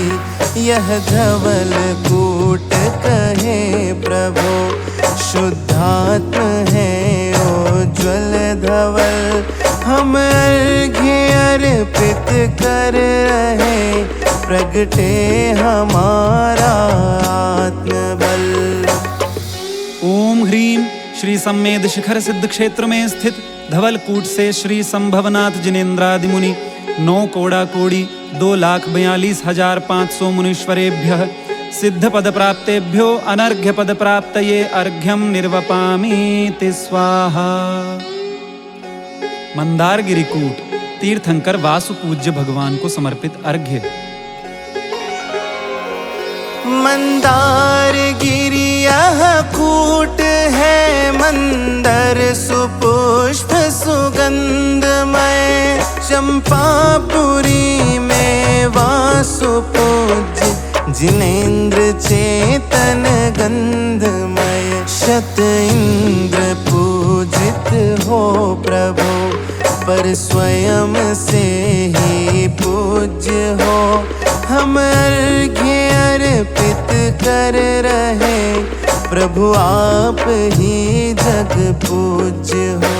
यह धवल कूट कहे प्रभो शुद्धात्म है उज्ज्वल धवल। हम अर्घ्य अर्पित कर रहे प्रगटे हमारा आत्मबल। ओम ह्रीम श्री सम्मेद शिखर सिद्ध क्षेत्र में स्थित धवलकूट से श्री संभवनाथ जिनेन्द्रादि मुनि 9 कोड़ा कोड़ी 2,42,500 मुनीश्वरेभ्यः सिद्ध पद प्राप्तेभ्यो अनर्घ्य पद प्राप्तये अर्घ्यम निर्वपामीति स्वाहा। मंदारगिरी कूट तीर्थंकर वासु पूज्य भगवान को समर्पित अर्घ्य। मंदार गिरि यह कूट है, मंदर सुपुष्प सुगंधमय, चंपापुरी में वासु पूज्य, जिनेन्द्र चेतन गंधमय, शत इंद्र पूजित हो प्रभु, पर स्वयं से ही पूज्य हो। हम अर्घ्य अर्पित कर रहे, प्रभु आप ही जग पूज्य हो।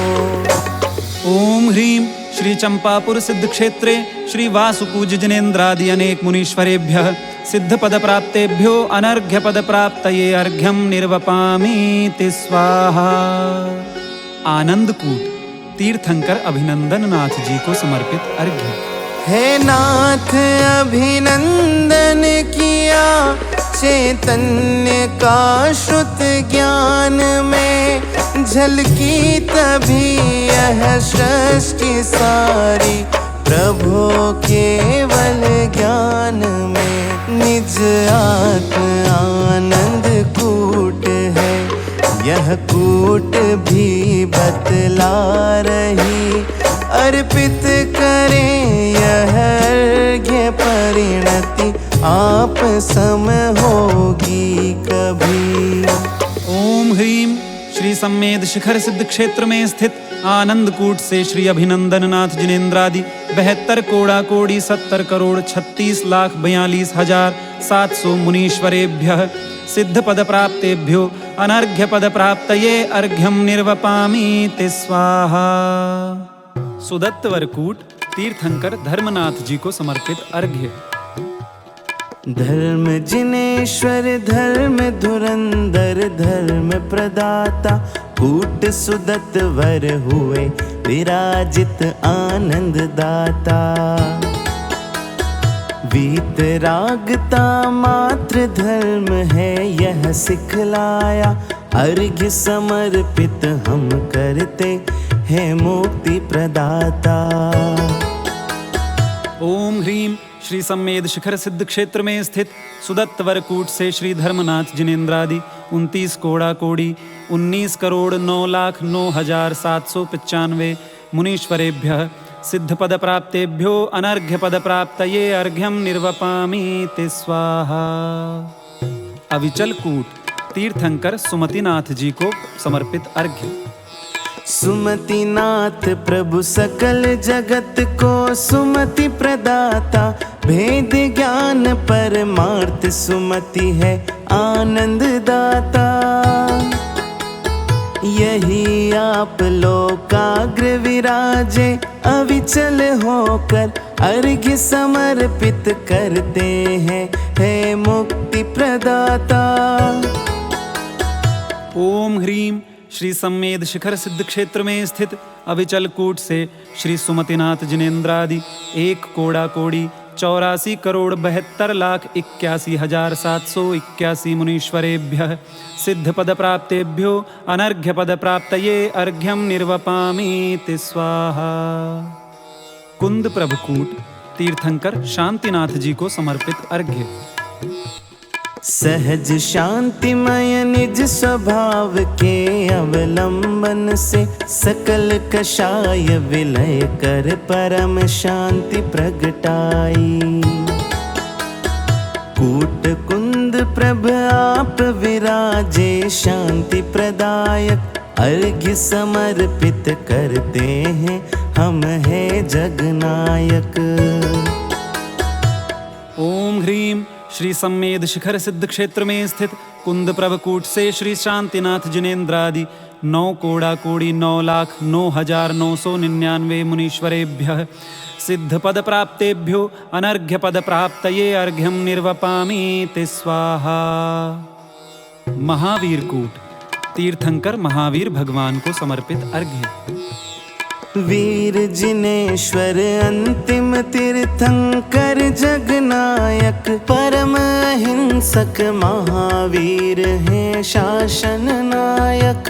ओम ह्रीं श्री चंपापुर सिद्ध क्षेत्रे श्री वासुपूज्य जिनेन्द्रादि अनेक मुनीश्वरेभ्यः सिद्ध पद प्राप्तेभ्यो अनर्घ्य पद प्राप्तये अर्घ्यं निर्वपामीति स्वाहा। आनंदकूट तीर्थंकर अभिनंदन नाथ जी को समर्पित अर्घ्य। हे नाथ अभिनंदन किया, चैतन्य का श्रुत ज्ञान में, झलकी तभी यह सृष्टि सारी, प्रभु केवल ज्ञान में। निज आत्म आनंद कूट है, यह कूट भी बतला रही, अर्पित करें यह अर्घ्य, परिणति आप सम होगी कभी। ओम ह्रीं श्री सम्मेद शिखर सिद्ध क्षेत्र में स्थित आनंदकूट से श्री अभिनंदन नाथ जिनेन्द्रादि 72 कोड़ा कोड़ी 70 करोड़ 36,42,700 मुनीश्वरेभ्यः सिद्ध पद प्राप्तेभ्यो अनर्घ्य पद प्राप्तये अर्घ्यं निर्वपामीति स्वाहा। सुदत्तवरकूट तीर्थंकर धर्मनाथ जी को समर्पित अर्घ्य। धर्म जिनेश्वर धर्म धुरंधर धर्म प्रदाता, कूट सुदत्त वर हुए विराजित आनंद दाता। वीतरागता मात्र धर्म है यह सिखलाया, अर्घ्य समर्पित हम करते हैं मुक्ति प्रदाता। ओम ह्रीं श्री सम्मेद शिखर सिद्ध क्षेत्र में स्थित सुदत्तवरकूट से श्री धर्मनाथ जिनेन्द्रादि 29 कोड़ा कोड़ी 19 करोड़ 9,09,795 मुनीश्वरेभ्यः सिद्ध पद प्राप्तेभ्यो अनर्घ्य पद प्राप्तये अर्घ्यं निर्वपामीति स्वाहा। अविचल कूट तीर्थंकर सुमतिनाथ जी को समर्पित अर्घ्य। सुमतिनाथ प्रभु सकल जगत को सुमति प्रदाता, भेद ज्ञान परमार्थ सुमति है आनंद दाता। यही आप लोकाग्र विराजे, अविचल होकर अर्घ्य समर्पित करते हैं, है मुक्ति प्रदाता। ओम ह्रीं श्री सम्मेद शिखर सिद्ध क्षेत्र में स्थित अविचल कूट से श्री सुमतिनाथ जिनेन्द्रादि 1 कोड़ा कोड़ी 84 करोड़ 72,81,781 मुनीश्वरेभ्यः सिद्ध पद प्राप्तेभ्यो अनर्घ्य पद प्राप्तये अर्घ्यं निर्वपामीति स्वाहा। कुंद प्रभुकूट तीर्थंकर शांतिनाथ जी को समर्पित अर्घ्य। सहज शांतिमय निज स्वभाव के अवलंबन से, सकल कषाय विलय कर परम शांति प्रगटाई। कूट कुंद प्रभ आप विराजे शांति प्रदायक, अर्घ्य समर्पित करते हैं हम है जगनायक। ओम ह्रीं श्री सम्मेद शिखर सिद्ध क्षेत्र में स्थित कुंद प्रभकूट से श्री शांतिनाथ जिनेन्द्रादि 9 कोड़ा कोड़ी 9,09,999 मुनीश्वरेभ्यः सिद्ध पद प्राप्तेभ्यो अनर्घ्य पद प्राप्तये अर्घ्यं निर्वपामीति स्वाहा। महावीर कूट तीर्थंकर महावीर भगवान को समर्पित अर्घ्य। वीर जिनेश्वर अंतिम तीर्थंकर जगनायक, परम अहिंसक महावीर हैं शासन नायक।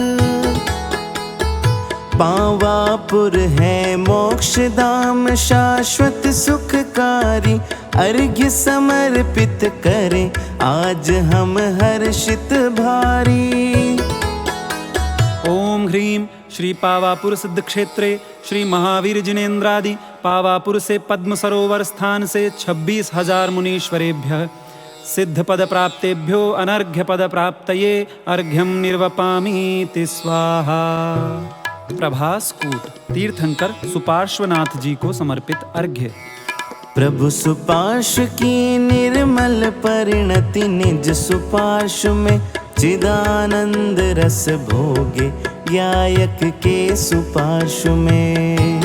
पावापुर है मोक्ष धाम शाश्वत सुखकारी, अर्घ्य समर्पित करें आज हम हर्षित भारी। ओम ह्रीं श्री पावापुर सिद्ध क्षेत्रे श्री महावीर जिनेन्द्रादि पावापुर से पद्म सरोवर स्थान से 26,000 मुनीश्वरेभ्यः सिद्ध पद प्राप्तेभ्यो अनर्घ्य पद प्राप्तये अर्घ्यम निर्वपामीति स्वाहा। प्रभास कूट तीर्थंकर सुपार्श्वनाथ जी को समर्पित अर्घ्य। प्रभु सुपार्श्व की निर्मल परिणति निज सुपार्श्व में चिदानंद रस भोगे गायक के सुपार्श्व में।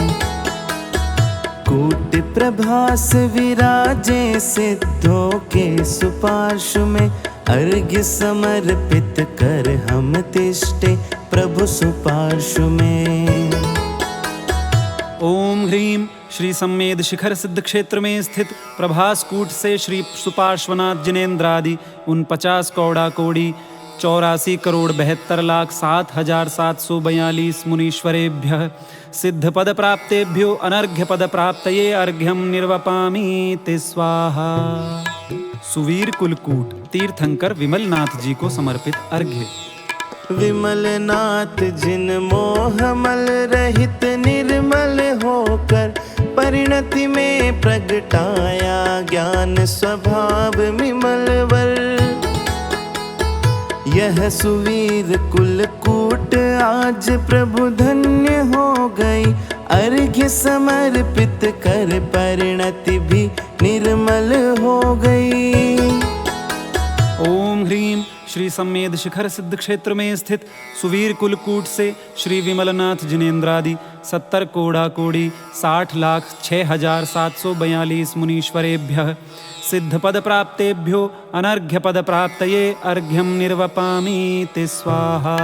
कूट प्रभास विराजे सिद्धों के सुपार्श्व में, अर्घ्य समर्पित कर हम तिष्ठे प्रभु सुपार्श्व में। ओम ह्रीं श्री सम्मेद शिखर सिद्ध क्षेत्र में स्थित प्रभास कूट से श्री सुपार्श्वनाथ जिनेन्द्रादि 49 कौड़ा कोड़ी 84 करोड़ 72 लाख 7,742 मुनीश्वरेभ्यः सिद्ध पद प्राप्तेभ्यो अनर्घ्य पद प्राप्तये अर्घ्यम निर्वपामीति स्वाहा। सुवीर कुलकूट तीर्थंकर विमलनाथ जी को समर्पित अर्घ्य। विमलनाथ जिन मोहमल रहित निर्मल होकर परिणति में प्रगटाया ज्ञान स्वभाव विमलवर। यह सुवीर कुलकूट आज प्रभु धन्य हो गई, अर्घ्य समर्पित कर परिणति भी निर्मल हो गई। ओम ह्रीं श्री सम्मेद शिखर सिद्ध क्षेत्र में स्थित सुवीर कुलकूट से श्री विमलनाथ जिनेन्द्रादि 70 कौड़ा कोड़ी 60 लाख 6,742 मुनीश्वरेभ्यः सिद्ध पद प्राप्तेभ्यो अनर्घ्य पद प्राप्तये अर्घ्यम निर्वपामीति स्वाहा।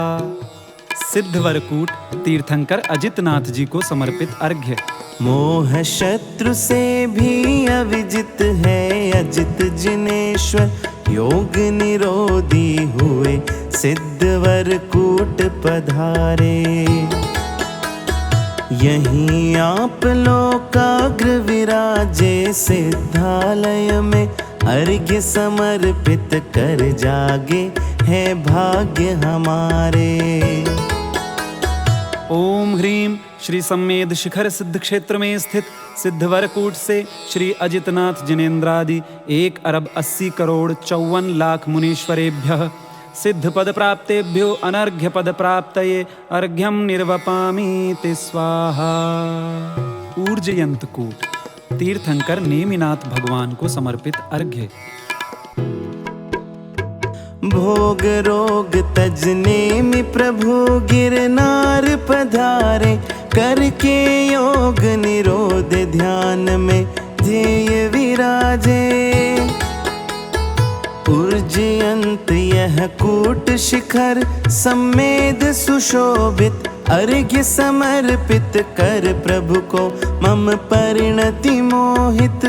सिद्धवरकूट तीर्थंकर अजितनाथ जी को समर्पित अर्घ्य। मोह शत्रु से भी अविजित है अजित जिनेश्वर, योग निरोधी हुए सिद्धवरकूट पधारे। यहीं आप लोकाग्र विराजे सिद्धालय में, अर्घ्य समर्पित कर जागे है भाग्य हमारे। ओम ह्रीं श्री सम्मेद शिखर सिद्ध क्षेत्र में स्थित सिद्धवरकूट से श्री अजितनाथ जिनेन्द्रादि 1 अरब 80 करोड़ 54 लाख मुनीश्वरेभ्यः सिद्ध पद प्राप्तेभ्यो अनर्घ्य पद प्राप्तये अर्घ्यम निर्वपामीति स्वाहा। ऊर्जयंत कूट तीर्थंकर नेमिनाथ भगवान को समर्पित अर्घ्य। भोग रोग तजने में प्रभु गिरनार पधारे, करके योग निरोध ध्यान में ध्येय विराजे। उर्जयंत यह कूट शिखर सम्मेद सुशोभित, अर्घ्य समर्पित कर प्रभु को मम परिणति मोहित।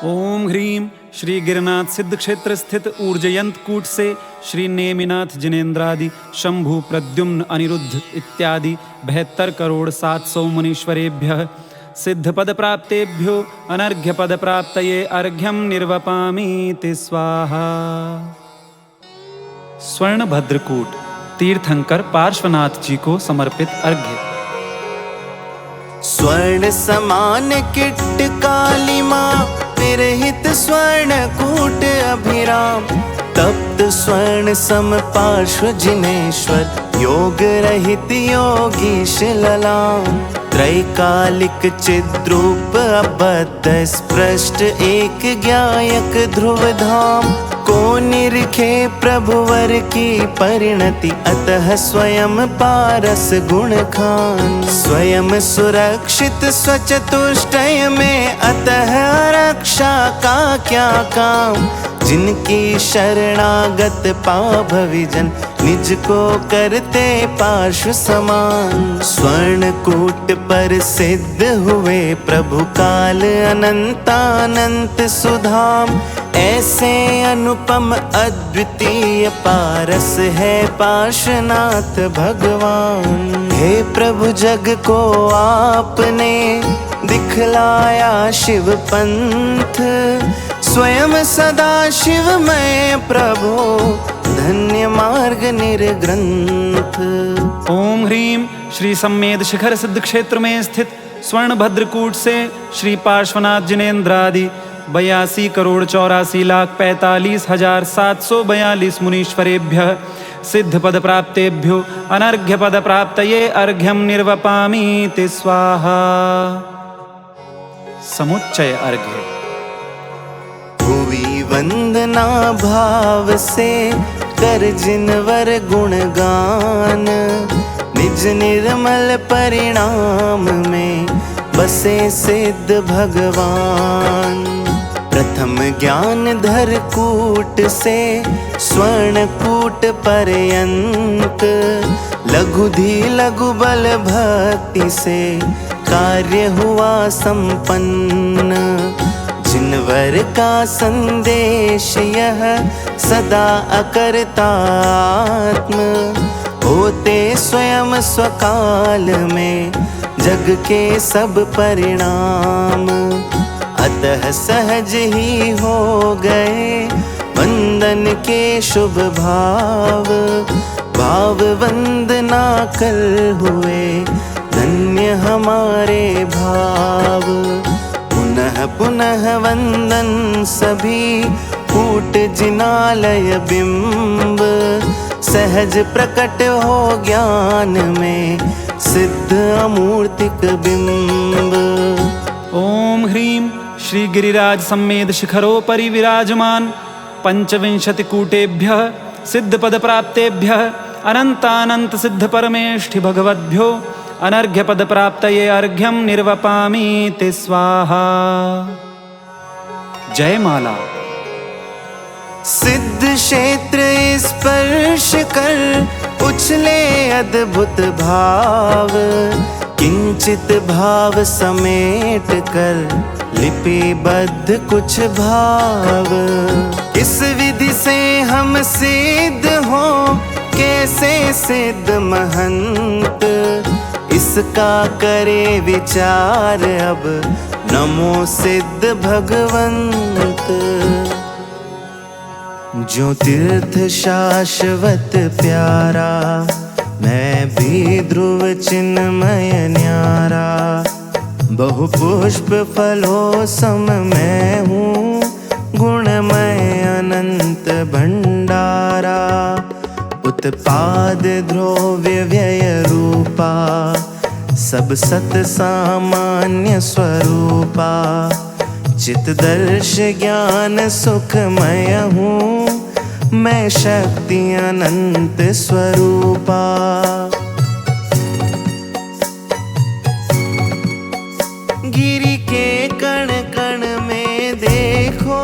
ओम ह्रीं श्री गिरनाथ सिद्ध क्षेत्र स्थित ऊर्जयंत कूट से श्री नेमिनाथ जिनेन्द्रादि शंभु प्रद्युम्न अनिरुद्ध इत्यादि 72 करोड़ 700 मुनीश्वरेभ्यः सिद्ध पद प्राप्तेभ्यो अनर्घ्य पद प्राप्तये अर्घ्यम निर्वपामीति स्वाहा। स्वर्णभद्रकूट तीर्थंकर पार्श्वनाथ जी को समर्पित अर्घ्य। स्वर्ण समान किट काली माँ विरहित स्वर्ण कूट अभिराम, तप्त स्वर्ण सम पार्श्व जिनेश्वर योग रहित योगीश ललाम। त्रैकालिक चिद्रूप अबद्ध स्पृष्ट एक ज्ञायक ध्रुव धाम, को निरखे प्रभुवर की परिणति अतः स्वयं पारस गुण खान। स्वयं सुरक्षित स्वचतुष्टय में अतः रक्षा का क्या काम, जिनकी शरणागत पाभविजन निज को करते पार्श्व समान। स्वर्ण कूट पर सिद्ध हुए प्रभु काल अनंतानंत सुधाम, ऐसे अनुपम अद्वितीय पारस है पार्श्वनाथ भगवान। हे प्रभु जग को आपने दिखलाया शिव पंथ, स्वयं सदा शिवमय प्रभु धन्य मार्ग निर्ग्रंथ। ओम ह्रीं श्री सम्मेद शिखर सिद्ध क्षेत्र में स्थित स्वर्ण भद्रकूट से श्री पार्श्वनाथ जिनेन्द्रादि 82,84,45,742 मुनीश्वरेभ्यः सिद्ध पद प्राप्तेभ्यो अनर्घ्य पद प्राप्तये अर्घ्यं निर्वपामीति स्वाहा। समुच्चय अर्घ्य। भुवि वंदना भाव से कर जिनवर गुणगान, निज निर्मल परिणाम में बसे सिद्ध भगवान। प्रथम ज्ञान धर कूट से स्वर्ण कूट पर्यंत, लघुधि लघु बल भक्ति से कार्य हुआ संपन्न। जिनवर का संदेश यह सदा अकर्तात्म, होते स्वयं स्वकाल में जग के सब परिणाम। अतः सहज ही हो गए वंदन के शुभ भाव, भाव वंदना कर हुए धन्य हमारे भाव। पुनः पुनः वंदन सभी कूट जिनालय बिंब, सहज प्रकट हो ज्ञान में सिद्ध अमूर्तिक बिंब। ओम ह्रीं श्री गिरिराज सम्मेद शिखरोपरि विराजमान पंचविंशति कूटेभ्यः सिद्ध पद प्राप्तेभ्यः अनंतानंत सिद्ध परमेष्ठि भगवद्भ्यो अनर्घ्य पद प्राप्तये अर्घ्यं निर्वपामीति स्वाहा। जय माला। सिद्ध क्षेत्र स्पर्श कर उछले अद्भुत भाव, किंचित भाव समेट कर लिपिबद्ध कुछ भाव। इस विधि से हम सिद्ध हो कैसे सिद्ध महंत, इसका करे विचार अब नमो सिद्ध भगवंत। जो तीर्थ शाश्वत प्यारा, मैं भी ध्रुव चिन्मय न्यारा। बहु पुष्प फलों सम मैं हूँ, गुणमय अनंत भंडारा। उत्पाद द्रव्य व्यय रूपा, सब सत सामान्य स्वरूपा। चितदर्श ज्ञान सुखमय हूँ, मैं शक्ति अनंत स्वरूपा। गिरि के कण कण में देखो,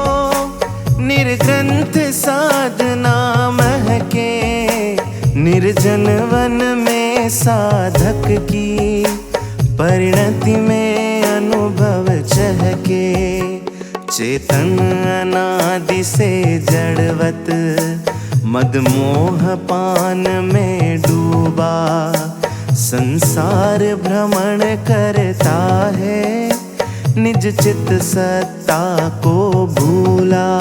निर्ग्रंथ साधना महके। निर्जन वन में साधक की, परिणति में अनुभव चहके। चेतन अनादि से जड़वत, मद मोह पान में डूबा। संसार भ्रमण करता है, निज चित सत्ता को भूला।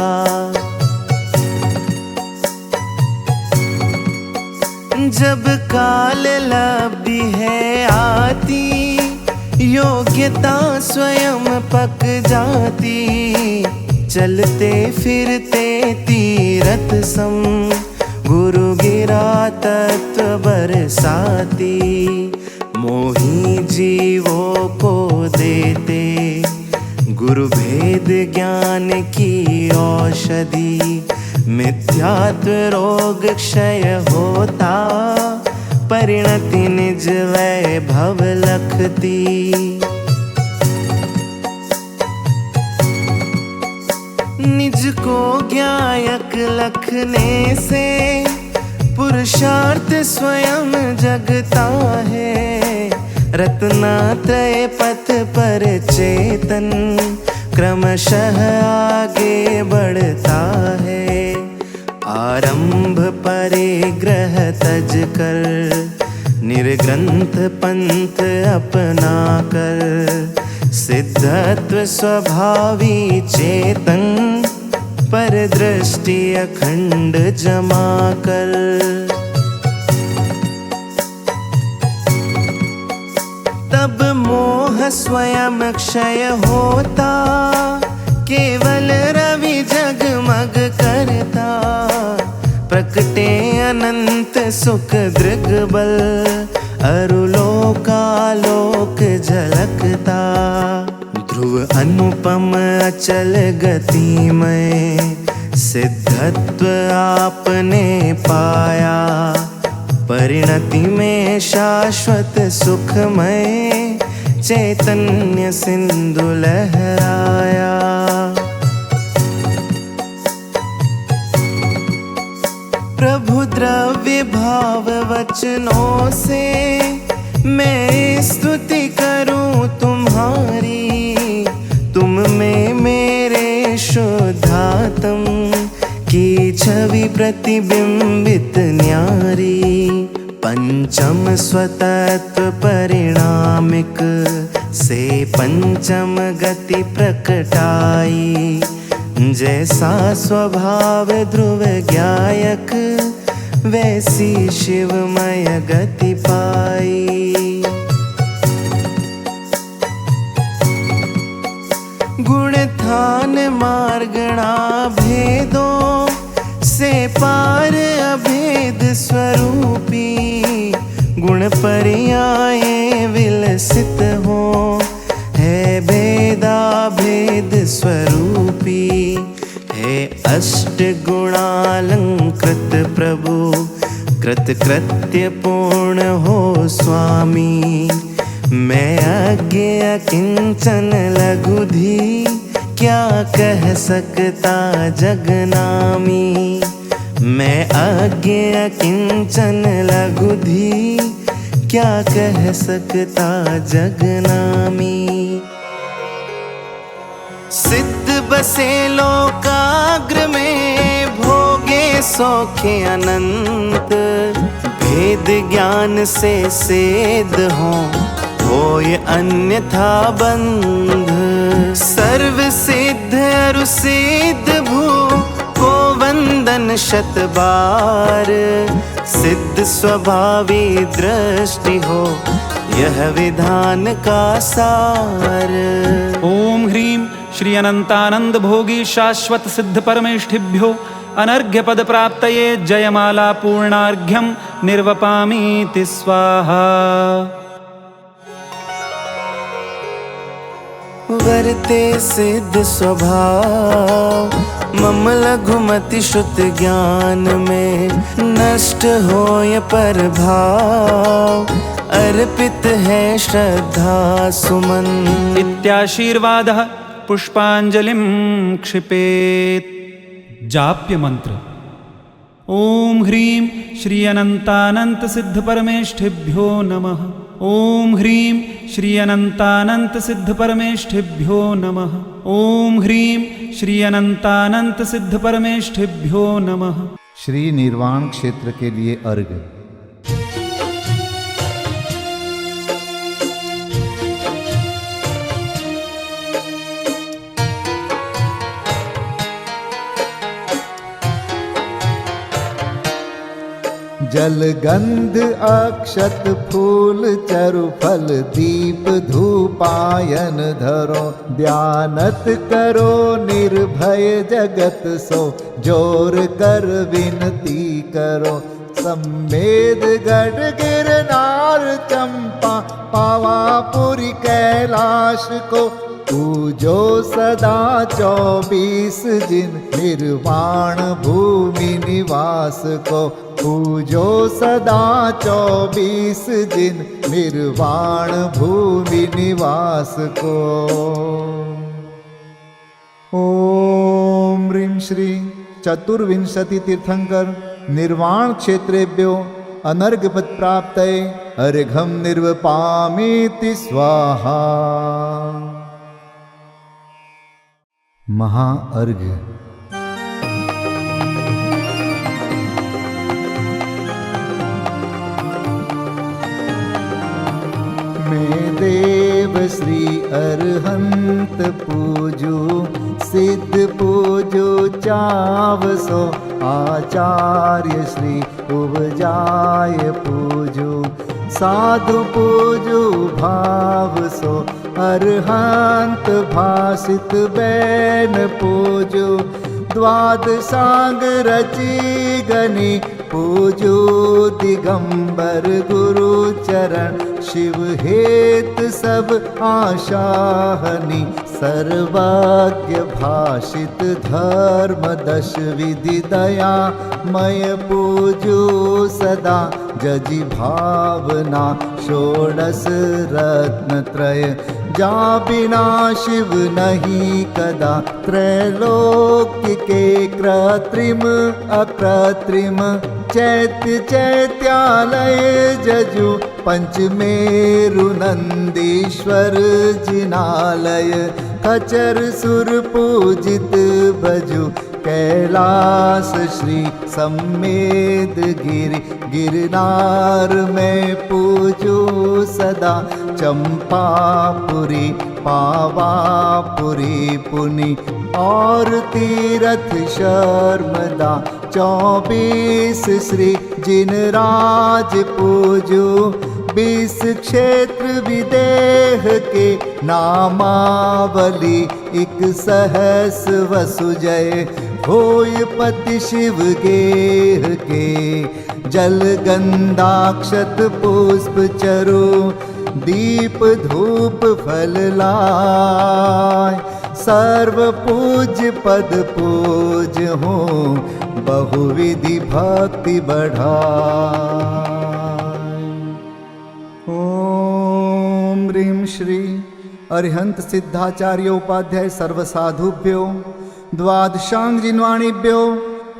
जब काल लब्धि है आती, योग्यता स्वयं पक जाती। चलते फिरते तीरथ सम, गुरु गिरा तत्व बरसाती। मोही जीवों को देते, गुरु भेद ज्ञान की औषधि। मिथ्यात्व रोग क्षय होता, परिणति निज वैभव लखती। निज को ज्ञायक लखने से, पुरुषार्थ स्वयं जगता है। रत्नात्रय पथ पर चेतन, क्रमशः आगे बढ़ता है। आरंभ परिग्रह तज कर, निर्ग्रंथ पंथ अपना कर, सिद्धत्व स्वभावी चेतन, पर दृष्टि अखंड जमा कर। तब मोह स्वयं क्षय होता, केवल रवि जगमग करता, प्रकटे अनंत सुख दृग्बल, अरुलोकालोक झलकता। ध्रुव अनुपम अचल गतिमय, सिद्धत्व आपने पाया, परिणति में शाश्वत सुखमय, चैतन्य सिंधु लहराया। प्रभु द्रव्य भाव वचनों से, मैं स्तुति करूं तुम्हारी, तुम में मेरे शुद्धात्म की छवि प्रतिबिंबित न्यारी। पंचम स्वतत्व परिणामिक से पंचम गति प्रकटाई, जैसा स्वभाव ध्रुव ज्ञायक, वैसी शिवमय गति पाई। गुणथान मार्गणा भेदों से पार अभेद स्वरूपी, गुण पर्याय विलसित हो, है भेदा भेद स्वरूपी, है अष्ट गुणालंकृत प्रभु, कृत कृत्य पूर्ण हो स्वामी। मैं अज्ञ अकिंचन लघुधी, क्या कह सकता जगनामी। मैं अज्ञ अकिंचन लघुधी, क्या कह सकता जगनामी। सिद्ध बसे लोकाग्र में, भोगे सौखे अनंत, भेद ज्ञान से सेद होय अन्यथा बंध। सर्व सिद्ध अरु सिद्ध भू को वंदन शत बार, सिद्ध स्वभावी दृष्टि हो, यह विधान का सार। ओम ह्रीं श्री अनंतानंद भोगी शाश्वत सिद्ध परमेष्ठिभ्यो अनर्घ्य पद प्राप्तये जयमाला पूर्णार्घ्यं निर्वपामीति स्वाहा। वर्ते सिद्ध स्वभाव, मम लघुमति श्रुत ज्ञान में, नष्ट होय पर भाव, अर्पित है श्रद्धा सुमन। इत्याशीर्वादः पुष्पांजलिं क्षिपेत्। जाप्य मंत्र। ओम ह्रीं श्री अनंतानंत सिद्ध परमेष्ठिभ्यो नमः। ओम ह्रीं श्री अनंतानंत सिद्ध परमेष्ठिभ्यो नमः। ओम ह्रीं श्री अनंतानंत सिद्ध परमेष्ठिभ्यो नमः। श्री निर्वाण क्षेत्र के लिए अर्घ्य। जल गंध अक्षत फूल चरु फल दीप धूपायन धरो, ध्यानत करो निर्भय जगत सो, जोर कर विनती करो। सम्मेद गढ़ गिरनार चंपा पावापुरी कैलाश को, पूजो सदा 24 दिन निर्वाण भूमि निवास को। पूजो सदा 24 दिन निर्वाण भूमि निवास को। ओम ह्रीं श्री चतुर्विंशति तीर्थंकर निर्वाण क्षेत्रेभ्यो अनर्घपद प्राप्तये अर्घं निर्वपामीति स्वाहा। महाअर्घ्य। मैं देव श्री अरहंत पूजू, सिद्ध पूजू चावसो, आचार्य श्री उपजाय पूजू, साधु पूजू भाव सो, अरहंत भासित बैन पूजू, द्वादशांग रची गनी पूजू, दिगंबर गुरु चरण शिव हेत सब आशाहनी, सर्वज्ञ भाषित धर्म दश विधि दया मय पूजू सदा, जजी भावना षोडश रत्न त्रय, जा बिना शिव नहीं कदा, त्रैलोक्य के कृत्रिम अकृत्रिम, चैत्य चैत्यालय जजु, पंचमेरु नंदीश्वर जिनालय, खचर सुर पूजित भजु, कैलास श्री सम्मेद गिरि, गिरनार में पूजू सदा, चंपापुरी पावापुरी पुनि, और तीरथ शर्मदा, 24 श्री जिनराज पूजू, 20 क्षेत्र विदेह के नामावली, 1 सहस वसुजय, होय पति शिव गेह के, जल गंधाक्षत पुष्प चरु, दीप धूप फल लाय, सर्व पूज्य पद पूज हो, बहुविधि भक्ति बढ़ाय। ओम ह्रीं श्री अरिहंत सिद्धाचार्य उपाध्याय सर्वसाधुभ्यो, द्वादशांग जिन्वाणीभ्यो,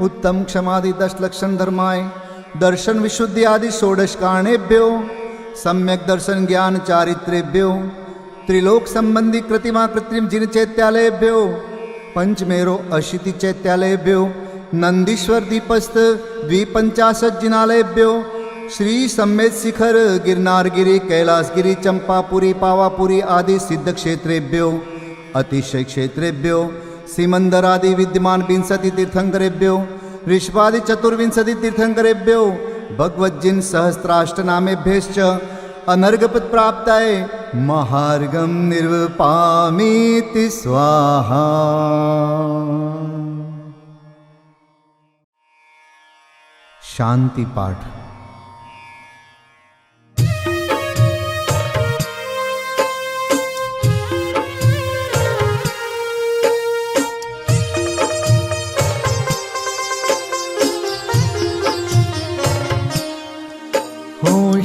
उत्तम क्षमादि 10 लक्षण धर्माय, दर्शन विशुद्धि आदि 16 कारणेभ्यो, सम्यक दर्शन ज्ञान चारित्रेभ्यो, त्रिलोक संबंधी कृतिमा कृत्रिम जिन चैत्यालयभ्यो, पंचमेरो अशीति चैत्यालयभ्यो, नंदीश्वर दीपस्थ 250 जिनालयभ्यो, श्री सम्मेद शिखर गिरनारगिरी कैलासगिरी चंपापुरी पावापुरी आदि सिद्ध क्षेत्रेभ्यो, अतिशय क्षेत्रेभ्यो, सिमंदर आदि विद्यमान 20 तीर्थंकरेभ्यो, ऋषभादि 24 तीर्थंकरेभ्यो, भगवज्जिन सहस्राष्टनामेभ्यश्च अनर्घपद प्राप्ताय महार्गम निर्वपामीति स्वाहा। शांति पाठ।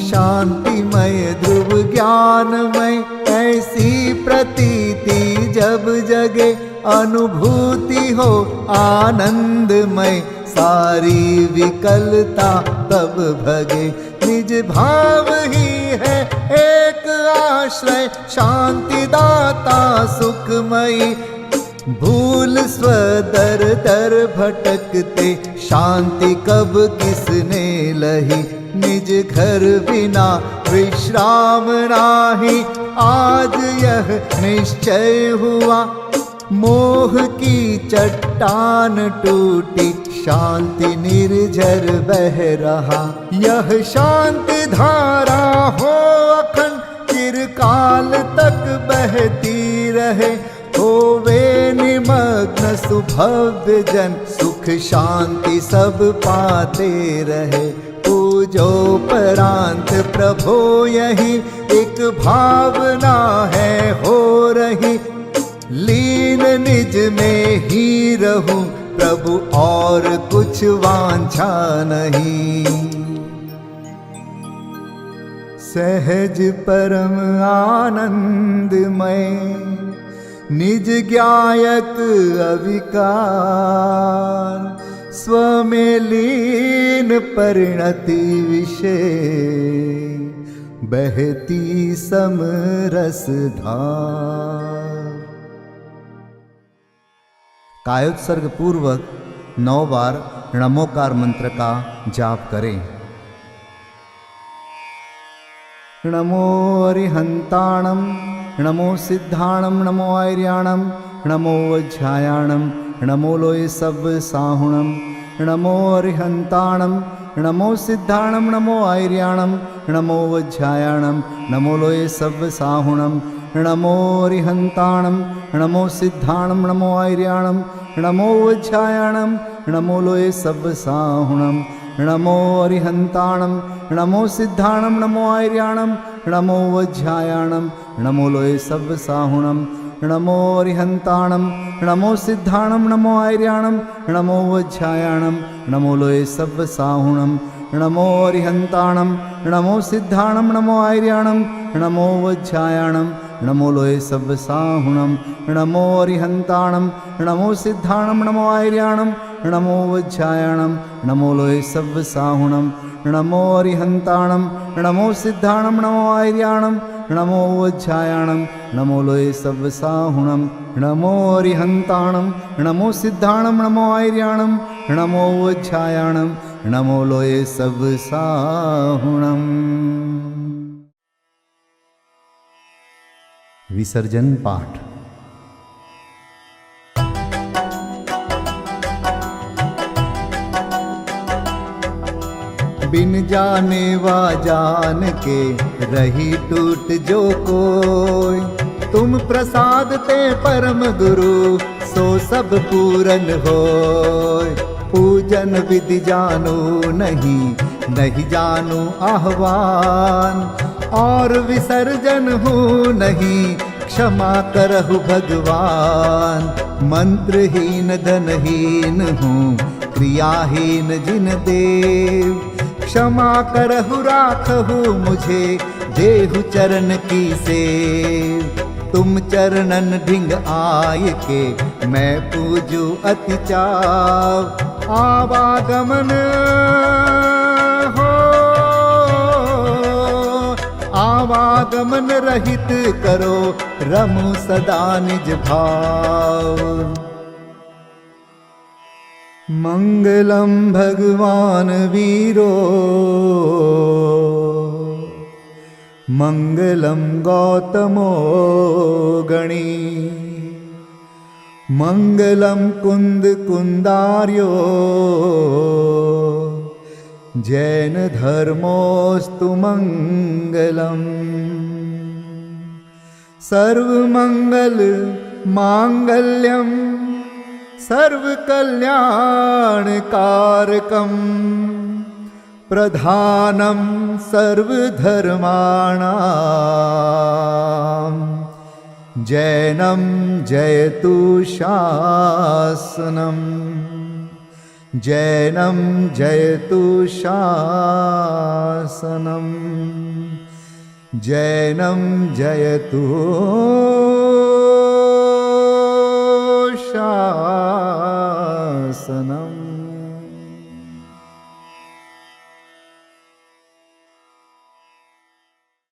शांतिमय ध्रुव ज्ञानमय, ऐसी प्रतीति जब जगे, अनुभूति हो आनंदमय, सारी विकलता तब भगे, निज भाव ही है एक आश्रय, शांति दाता सुखमयी, भूल स्वदर दर भटकते, शांति कब किसने लही, निज घर बिना विश्राम नाही, आज यह निश्चय हुआ, मोह की चट्टान टूटी, शांति निर्झर बह रहा, यह शांति धारा हो अखंड, चिरकाल तक बहती रहे, होवे निमग्न सुभव्य जन, सुख शांति सब पाते रहे, पूजोपरांत प्रभो यही एक भावना है हो रही, लीन निज में ही रहूं प्रभु और कुछ वांछा नहीं, सहज परम आनंदमय, निज ज्ञायक अविकार, स्वमें लीन परिणति विषय, बहती समरस धार। कायोत्सर्ग पूर्वक 9 बार नमोकार मंत्र का जाप करें। नमो अरिहंताणं, नमो सिद्धाणं, नमो आर्याणं, नमो वज्रायाणं, नमो लोय सब साहुणं। नमो अरिहंताणं, नमो सिद्धाणं, नमो आर्याणं, नमो वज्रायाणं, नमो लोय सब साहुणं। नमो अरिहंताणं, नमो सिद्धाणं, नमो आर्याणं, नमो वज्रायाणं, नमो लोय सब साहुणं। नमो अरिहंताणं, नमो सिद्धाणं, नमो आर्याणं, नमो वज्रायाणं, नमो लोय सब साहुणं। नमो अरिहंताणं, नमो सिद्धाणं, नमो आर्याणं, नमो वज्रायाणं, नमो लोय सब साहुणं। नमो अरिहंताणं, नमो सिद्धाणं, नमो आर्याणं, नमो वज्रायाणं, नमो लोय सब साहुणं। नमो अरिहंताणं, नमो सिद्धाणं, नमो आर्याणं, नमो वज्रायाणं, नमो लोय सब साहुणं। नमो अरिहंताणं, नमो सिद्धाणं, नमो आर्याणं, नमो वज्रायाणं, नमो लोय सब साहुणं। नमो अरिहंताणं, नमो सिद्धाणं, नमो आर्याणं, नमो वज्रायाणं, नमो लोय सब साहुणं। विसर्जन पाठ। बिन जाने वा जान के रही टूट जो कोई, तुम प्रसाद ते परम गुरु सो सब पूरन होय। पूजन विधि जानो नहीं, नहीं जानो आह्वान, और विसर्जन हूँ नहीं, क्षमा करहु भगवान। मंत्रहीन धनहीन हूँ, क्रियाहीन जिन देव, क्षमा करहु राखहु मुझे, देहु चरण की सेव। तुम चरणन ढिंग आय के, मैं पूजू अति चाव। आवागमन हो, आवागमन रहित करो, रमु सदा निज भाव। मंगलम भगवान वीरो, मंगलम गौतमो गणी, मंगलम कुंद कुंदार्यो, जैन धर्मोस्तु मंगलम। सर्वमंगल मांगल्यम, सर्वकल्याणकारकं, प्रधानं सर्वधर्माणां, जैनं जयतु शासनं, जैनं जयतु शासनं, जैनं जयतु